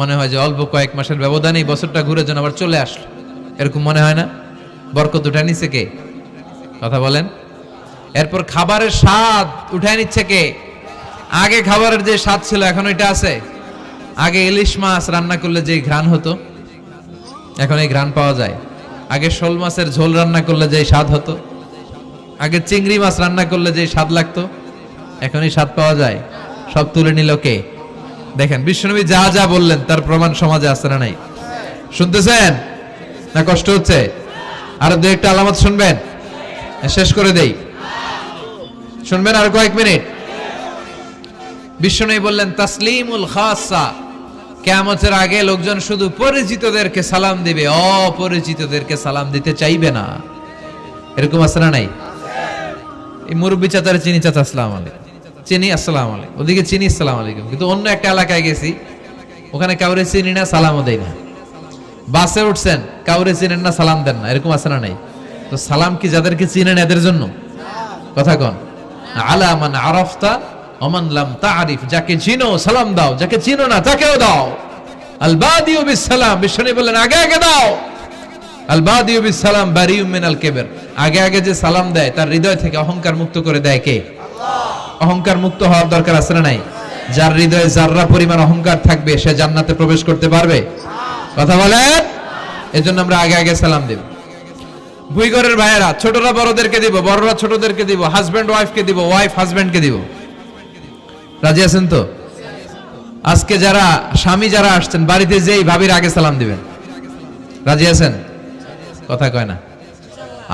মনে হয় যে অল্প কয়েক মাসের ব্যবধানে এই বছরটা ঘুরে যেন আবার চলে আসলো, এরকম মনে হয় না? বরকত উঠায় নিচ্ছে কে? কথা বলেন। এরপর খাবারের স্বাদ উঠায় নিচ্ছে কে? আগে খাবারের যে স্বাদ ছিল এখন এটা আছে? আগে ইলিশ মাছ রান্না করলে যে ঘ্রাণ হতো, এখন এই ঘ্রাণ পাওয়া যায়। আগে শোল মাছের ঝোল রান্না করলে যে স্বাদ হতো, আগে চিংড়ি মাছ রান্না করলে যে স্বাদ লাগতো, এখন এই স্বাদ পাওয়া যায়। সব তুলে নিল কে? দেখেন বিশ্বনবী যা যা বললেন তার প্রমাণ সমাজে আছে না নাই? শুনতেছেন না কষ্ট হচ্ছে? আর দু একটা আলামত শুনবেন, শেষ করে দেই। শুনবেন আর কয়েক মিনিট। বিশ্বনবী বললেন তাসলিমুল খাসা, কিয়ামতের আগে লোকজন শুধু পরিচিতদেরকে সালাম দিবে, অপরিচিতদেরকে সালাম দিতে চাইবে না। এরকম আছে না নাই? এই মুরব্বী চাচারে চিনি, চাচা আসসালামু আলাইকুম, চিনি আসসালামু আলাইকুম, ওদিকে চিনি আসসালামু আলাইকুম, কিন্তু অন্য একটা এলাকায় গেছি ওখানে কাউরে চিনি না, সালামও দেয় না। বাসে উঠছেন কাউরে চিনেন না, সালাম দেন না, এরকম আছে না নাই? তো সালাম কি যাদেরকে চিনেন এদের জন্য? কথা কন। আলা মান আরাফতা ওমান লাম তারিফ, যাকে চিনো সালাম দাও, যাকে চিনো না তাকেও দাও। আল বাদিউ বিস সালাম, বিশ্বনবী বললেন আগে আগে দাও। আল বাদিউ বিস সালাম বারিউম মিনাল কিবর, আগে আগে যে সালাম দেয় তার হৃদয় থেকে অহংকার মুক্ত করে দেয় কে? আল্লাহ। অহংকার মুক্ত হওয়ার দরকার আছে না নাই? যার হৃদয়ে যাররা পরিমাণ অহংকার থাকবে সে জান্নাতে প্রবেশ করতে পারবে? কথা বলেন। এজন্য আমরা আগে আগে সালাম দেব। ভুইঘরের ভাইয়েরা ছোটরা বড়দেরকে দিব, বড়রা ছোটদেরকে দিব, হাজবেন্ড ওয়াইফকে দিব, ওয়াইফ হাজবেন্ডকে দিব। রাজি আছেন তো? আজকে যারা স্বামী যারা আসছেন বাড়িতে যেই ভাবির আগে সালাম দিবেন। রাজি আছেন? কথা কয় না,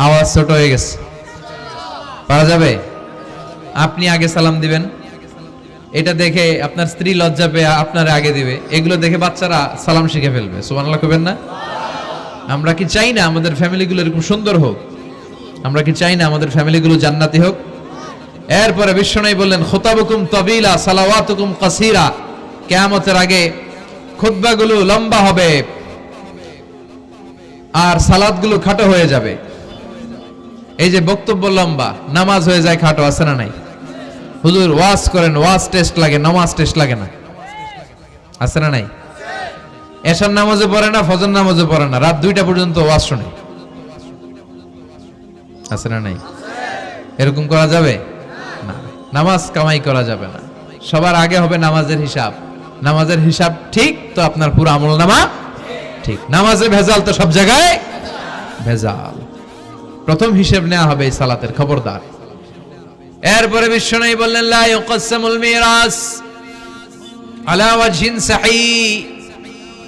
আওয়াজ ছোট হয়ে গেছে। পারা যাবে? আপনি আগে সালাম দিবেন, এটা দেখে আপনার স্ত্রী লজ্জা পেয়ে আপনার আগে দিবে, এগুলো দেখে বাচ্চারা সালাম শিখে ফেলবে। সুবহানাল্লাহ কইবেন না? আমরা কি চাই না আমাদের ফ্যামিলিগুলো এরকম সুন্দর হোক? আমরা কি চাই না আমাদের ফ্যামিলিগুলো জান্নাতি হোক? এরপরে বিশ্বনবী বললেন খুতাবুকুম তাবিলা সালাওয়াতুকুম কাসীরা, কিয়ামতের আগে খুতবাগুলো লম্বা হবে আর সালাতগুলো খাটো হয়ে যাবে। এই যে বক্তব্য লম্বা, নামাজ হয়ে যায় খাটো, আছে না নাই? হুজুর ওয়াজ করেন, ওয়াজ টেস্ট লাগে, নামাজ টেস্ট লাগে না, আছে না নাই? এশার নামাজে পড়ে না, ফজর নামাজে পড়ে না, রাত 2টা পর্যন্ত ওয়াজ শুনে, আছে না নাই? এরকম করা যাবে না। নামাজ কামাই করা যাবে না। সবার আগে হবে নামাজের হিসাব। নামাজের হিসাব ঠিক তো আপনার পুরো আমলনামা ঠিক। নামাজে ভেজাল তো সব জায়গায় ভেজাল। প্রথম হিসাব নেওয়া হবে এই সালাতের, খবরদার। এরপরে বিশ্বনবী বললেন লা ইউকাসসামুল মিরাস আলা ওয়াজহিন সাহিহ।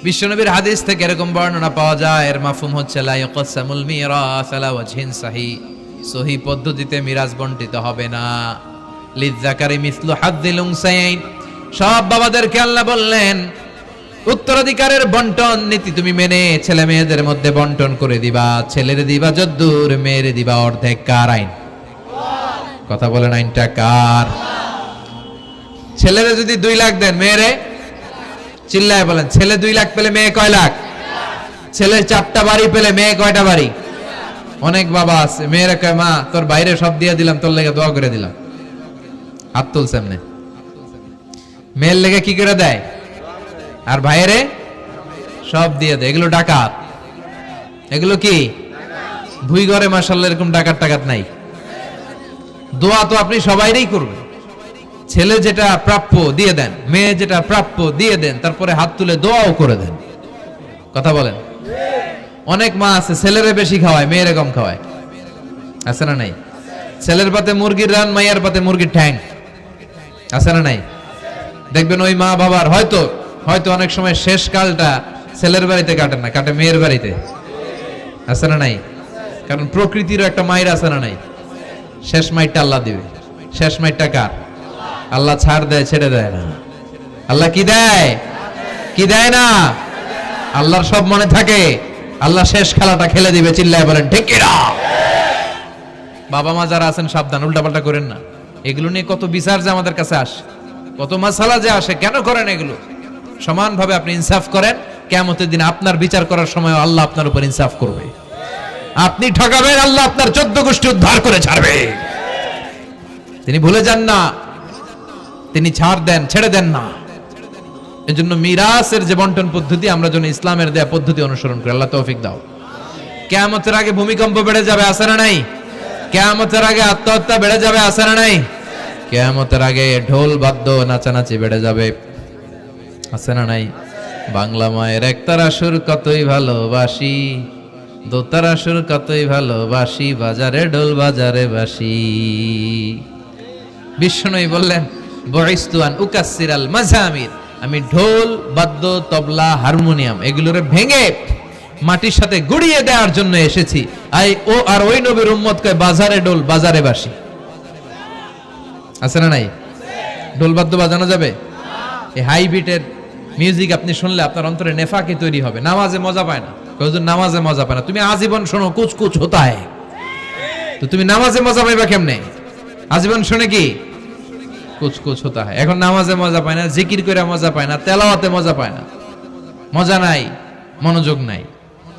বিশ্বনবীর হাদিস থেকে এরকম বর্ণনা পাওয়া যায়, এর মাফহুম হচ্ছে লা ইউকাসসামুল মিরাস আলা ওয়াজহিন সাহিহ, সহিহ পদ্ধতিতে মিরাজ বণ্টিত হবে না। লিযযাকারি মিসলু হাযযিল উনসায়াইন, সব বাবাদেরকে আল্লাহ বললেন উত্তরাধিকারের বন্টন নীতি তুমি মেনে ছেলে মেয়েদের মধ্যে বন্টন করে দিবা। ছেলেরে দিবা যদ্দূর, মেয়েরে দিবা অর্ধেক। কার আইন? কথা বলেন, আইনটা কার? ছেলেরে যদি 2 লাখ দেন, মেয়েরে চিল্লায় বলেন, ছেলে 2 লাখ পেলে মেয়ে কয় লাখ? ছেলে 4টা বাড়ি পেলে মেয়ে কয়টা বাড়ি? অনেক বাবা আছে মেয়েরা কয় মা তোর বাইরে সব দিয়ে দিলাম, তোর লেগে দোয়া করে দিলাম। হাত তুলছে এমনি। মেয়ের লেগে কি করে দেয়? আর ভাইয়েরে সব দিয়ে দেয়। এগুলো ডাকাত। এগুলো কি ভুই ঘরে মাশাআল্লাহ এরকম ডাকাত টাকাত নাই। দোয়া তো আপনি সবাইরই করবেন। ছেলে যেটা প্রাপ্য দিয়ে দেন, মেয়ে যেটা প্রাপ্য দিয়ে দেন, তারপরে হাত তুলে দোয়াও করে দেন। কথা বলেন। অনেক মা আছে ছেলেরে বেশি খাওয়ায়, মেয়েরে কম খাওয়ায়, আছে না নাই? ছেলের পাতে মুরগির রান, মাইয়ার পাতে মুরগির ঠ্যাং, আছে না নাই? দেখবেন ওই মা বাবার হয়তো অনেক সময় শেষ কালটা ছেলের বাড়িতে কাটে না, কাটে মেয়ের বাড়িতে, আছে না নাই? কারণ প্রকৃতির একটা মায়ের আছে না নাই? শেষ মাইরটা আল্লাহ দিবে। শেষ মাইরটা কার? আল্লাহ ছাড় দেয়, ছেড়ে দেয় না। আল্লাহ কি দেয়? কি দেয় না? আল্লাহর সব মনে থাকে। আল্লাহ শেষ খেলাটা খেলে দিবে। চিল্লায় বলেন ঠিক কি না? বাবা মা যারা আছেন সাবধান, উল্টাপাল্টা করেন না। এগুলো নিয়ে কত বিচার যে আমাদের কাছে আসে, কত মাসালা যে আসে। কেন করেন এগুলো? সমানভাবে আপনি ইনসাফ করেন, কিয়ামতের দিন আপনার বিচার করার সময় আল্লাহ আপনার উপর ইনসাফ করবে। আপনি ঠকাবেন, আল্লাহ আপনার 14 গোষ্ঠী উদ্ধার করে ছাড়বে। তিনি ভুলে যান না, তিনি ছাড় দেন, ছেড়ে দেন না। এজন্য মিরাসের যে বন্টন পদ্ধতি, আমরা যেন ইসলামের দেয়া পদ্ধতি অনুসরণ করি। আল্লাহ তৌফিক দাও। কিয়ামতের আগে ভূমিকম্প বেড়ে যাবে, আছে না নাই? কিয়ামতের আগে আত্মহত্যা বেড়ে যাবে, আছে না নাই? কিয়ামতের আগে ঢোল বাদ্য নাচানাচি বেড়ে যাবে। আছে না নাই? বাংলা মায়ের একতারা সুর কতই ভালোবাসি, দোতারা সুর কতই ভালোবাসি, বাজারে ঢোল বাজারে বাসি। বিষ্ণুই বললেন বয়স্তু আন উকাসসিরাল মাজামির, আমি ঢোল বাদ্য তবলা হারমোনিয়াম এগুলোরে ভেঙে মাটির সাথে গুড়িয়ে দেওয়ার জন্য এসেছি। আর ওই নবীর উম্মত কয় বাজারে ঢোল বাজারে বাসি। আছে না নাই? ঢোল বাদ্য বাজানো যাবে? এই হাই বিটের মিউজিক আপনি শুনলে আপনার অন্তরে নেফাকি তৈরি হবে। নামাজে মজা পায় না, হুজুর নামাজে মজা পায় না। তুমি আজীবন শোনো কুচ কুচ হোতা হয়, তো তুমি নামাজে মজা পাইবা কেমনে? আজীবন শুনে কি কুচ কুচ হোতা হয়। এখন নামাজে মজা পায় না, জিকির করে মজা পায় না, তেলাওয়াতে মজা পায় না, মজা নাই, মনোযোগ নাই।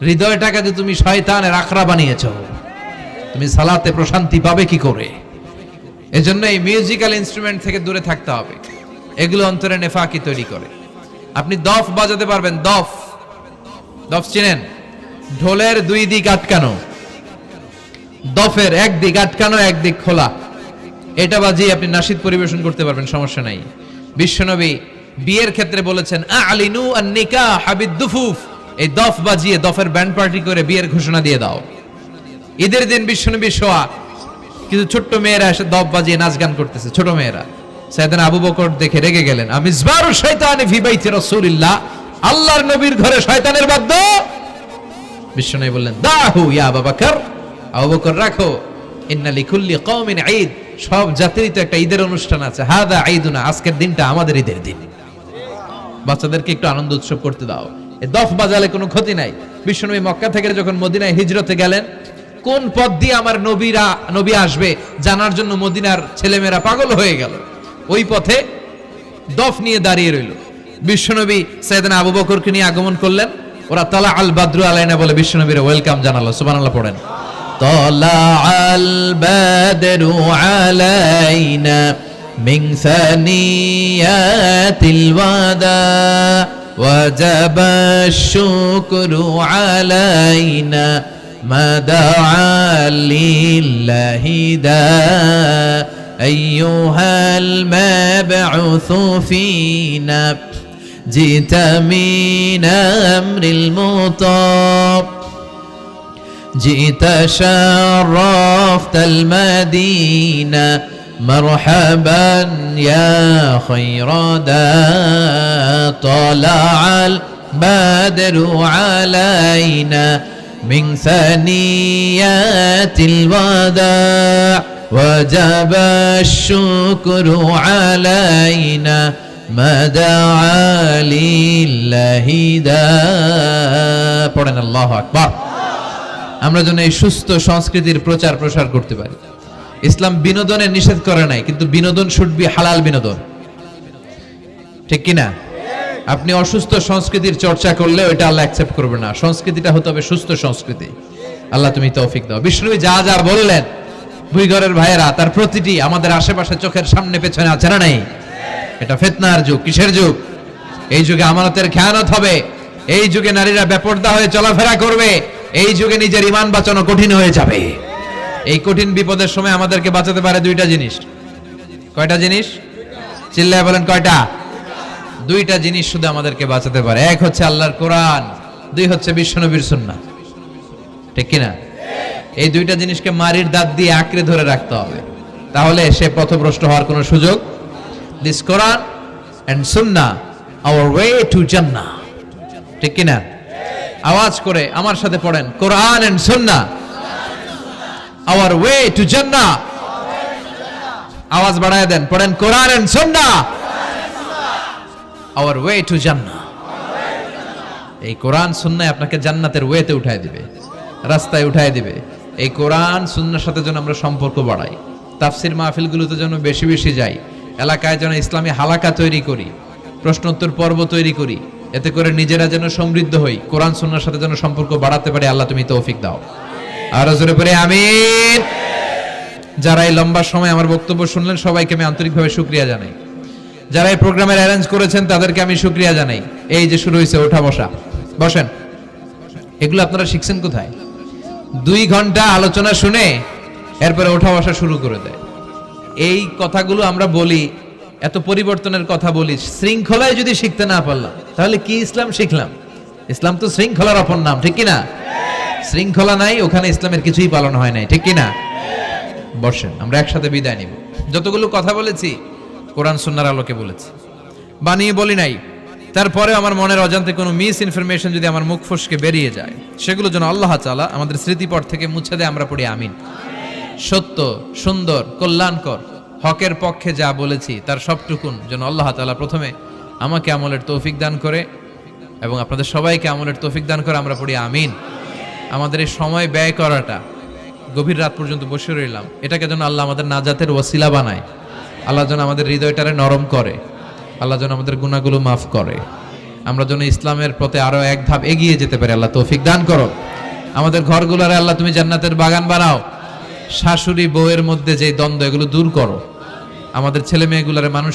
হৃদয়টাকে যে তুমি শয়তানের আখড়া বানিয়েছো, তুমি সালাতে প্রশান্তি পাবে কি করে? এজন্য এই মিউজিক্যাল ইনস্ট্রুমেন্ট থেকে দূরে থাকতে হবে। এগুলো অন্তরে নেফাকি তৈরি করে। আপনি দফ বাজাতে পারবেন? দফ, দফ চিনেন? ঢোলের দুই দিক আটকানো, দফের এক দিক আটকানো এক দিক খোলা, এটা বাজিয়ে আপনি নাশিদ পরিবেশন করতে পারবেন, সমস্যা নাই। বিশ্বনবী বিয়ের ক্ষেত্রে বলেছেন আলিনু আন নিকাহ বিদ্দুফুফ, এই দফ বাজিয়ে দফের ব্যান্ড পার্টি করে বিয়ের ঘোষণা দিয়ে দাও। ঈদের দিন বিশ্বনবী শোয়া কিছু ছোট্ট মেয়েরা এসে দফ বাজিয়ে নাচ গান করতেছে, ছোট মেয়েরা। সাইয়েদনা আবু বকর দেখে রেগে গেলেন, আমিজবারু শাইতানি ফি বাইতি রাসূলিল্লাহ, আল্লাহর নবীর ঘরে শয়তানের বাদ্য। বিশ্বনবী বললেন দাহু ইয়া আবু বকর, আবু বকর রাখো, ইন্না লিকুল্লি কওমিন ঈদ, সব জাতিরই তো একটা ঈদের অনুষ্ঠান আছে, হাদা ঈদুনা, আজকের দিনটা আমাদের ঈদের দিন, বাচ্চাদেরকে একটু আনন্দ উৎসব করতে দাও। এই দফ বাজালে কোনো ক্ষতি নাই। বিশ্বনবী মক্কা থেকে যখন মদিনায় হিজরতে গেলেন, কোন পথ দিয়ে আমার নবী আসবে জানার জন্য মদিনার ছেলেমেয়েরা পাগল হয়ে গেল। ওই পথে দফ নিয়ে দাঁড়িয়ে রইল। বিশ্বনবী সাইয়েদনা আবু বকরকে নিয়ে আগমন করলেন। ওরা তালা আল বাদরু আলাইনা বলে বিশ্বনবীর ওয়েলকাম জানালো। সুবহানাল্লাহ পড়েন। তালা আল বাদরু আলাইনা মিন সানিয়াতিল ওয়াদা ওয়াজাবা শুকরু আলাইনা মা দাআ লিল্লাহি দা أيها المبعوث فينا جئت من أمر المطاب جئت شرفت المدينة مرحبا يا خير دا طلع البدر علينا من ثنيات الوداع وجب الشكر علينا ما دعا لله دا পড়েন আল্লাহু আকবার। আমরা যেন এই সুস্থ সংস্কৃতির প্রচার প্রসার করতে পারি। ইসলাম বিনোদনে নিষেধ করে নাই, কিন্তু বিনোদন শুড বি হালাল বিনোদন, ঠিক কি না? আপনি অসুস্থ সংস্কৃতির চর্চা করলে ওইটা আল্লাহ অ্যাকসেপ্ট করবে না। সংস্কৃতিটা হতে হবে সুস্থ সংস্কৃতি। আল্লাহ তুমি তৌফিক দাও। বিষ্ণু যা যা বললেন, ভুইঘরের ভাইয়েরা, তার প্রতিটি আমাদের আশেপাশে চোখের সামনে পেছনে আছে না নাই? এটা ফিতনার যুগ। কিসের যুগ? এই যুগে আমানতের খেয়ানত হবে, এই যুগে নারীরা বেপরদা হয়ে চলাফেরা করবে, এই যুগে নিজের ঈমান বাঁচানো কঠিন হয়ে যাবে। এই কঠিন বিপদের সময় আমাদেরকে বাঁচাতে পারে দুইটা জিনিস। কয়টা জিনিস? চিল্লায় বলেন কয়টা? দুইটা জিনিস শুধু আমাদেরকে বাঁচাতে পারে। এক হচ্ছে আল্লাহর কোরআন, দুই হচ্ছে বিশ্বনবীর সুন্নাহ, ঠিক কিনা? এই দুইটা জিনিসকে মারির দাঁত দিয়ে আঁকড়ে ধরে রাখতে হবে, তাহলে সে পথভ্রষ্ট হওয়ার কোনো সুযোগ। This Quran and Sunnah hour way to জান্নাহ, ঠিক কিনা? আওয়াজ করে আমার সাথে পড়েন, কোরআন and Sunnah hour way to জান্নাহ। আওয়াজ বাড়ায় দেন, পড়েন, কোরআন and Sunnah hour way to জান্নাহ। এই কোরআন সুন্নাহ আপনাকে জান্নাতের ওয়েতে উঠায় দিবে, রাস্তায় উঠায় দিবে। এই কোরআন সুন্নাহর সাথে যেন আমরা সম্পর্ক বাড়াই, তাফসির মাহফিলগুলোতে যেন বেশি বেশি যাই, এলাকায় যেন ইসলামী হালাকা তৈরি করি, প্রশ্নোত্তর পর্ব তৈরি করি, এতে করে নিজেরা যেন সমৃদ্ধ হই, কোরআন সুন্নাহর সাথে যেন সম্পর্ক বাড়াতে পারি। আল্লাহ তুমি তৌফিক দাও। আর জোরে পড়ে আমিন। যারা এই লম্বা সময় আমার বক্তব্য শুনলেন সবাইকে আমি আন্তরিকভাবে শুকরিয়া জানাই। যারা এই প্রোগ্রামের অ্যারেঞ্জ করেছেন তাদেরকে আমি শুকরিয়া জানাই। এই যে শুরু হয়েছে ওঠা বসা, বসেন, এগুলো আপনারা শিখছেন কোথায়? 2 ঘন্টা আলোচনা শুনে এরপরে ওঠা বসা শুরু করে দেয়। এই কথাগুলো আমরা বলি এত পরিবর্তনের কথা বলি, শৃঙ্খলায় যদি শিখতে না পারলাম তাহলে কি ইসলাম শিখলাম? ইসলাম তো শৃঙ্খলার অপর নাম, ঠিক কিনা? শৃঙ্খলা নাই, ওখানে ইসলামের কিছুই পালন হয় নাই, ঠিক কিনা? বসেন, আমরা একসাথে বিদায় নিব। যতগুলো কথা বলেছি কোরআন সুন্নাহর আলোকে বলেছি, বানিয়ে বলি নাই। তারপরে আমার মনের অজান্তে কোনো মিস ইনফরমেশন যদি আমার মুখ ফসকে বেরিয়ে যায়, সেগুলো যেন আল্লাহ তাআলা আমাদের স্মৃতিপট থেকে মুছে দেয়, আমরা পড়ি আমিন। সত্য, সুন্দর, কল্যাণকর, হকের পক্ষে যা বলেছি তার সবটুকুন যেন আল্লাহ তাআলা প্রথমে আমাকে আমলের তৌফিক দান করে এবং আপনাদের সবাইকে আমলের তৌফিক দান করে, আমরা পড়ি আমিন। আমাদের এই সময় ব্যয় করাটা, গভীর রাত পর্যন্ত বসে রইলাম, এটাকে যেন আল্লাহ আমাদের নাজাতের ওয়াসিলা বানায়। আল্লাহ যেন আমাদের হৃদয়টারে নরম করে, আল্লাহ যেন আমাদের গুনাহগুলো মাফ করে, আমরা যেন ইসলামের পথে আরো এক ধাপ এগিয়ে যেতে পারি। আল্লাহ তৌফিক দান করো। আমাদের ঘরগুলোরে আল্লাহ তুমি জান্নাতের বাগান বানাও। শাশুড়ি বউয়ের মধ্যে যে দ্বন্দ্ব, এগুলো দূর করো। আমাদের ছেলে মেয়েগুলারে মানুষ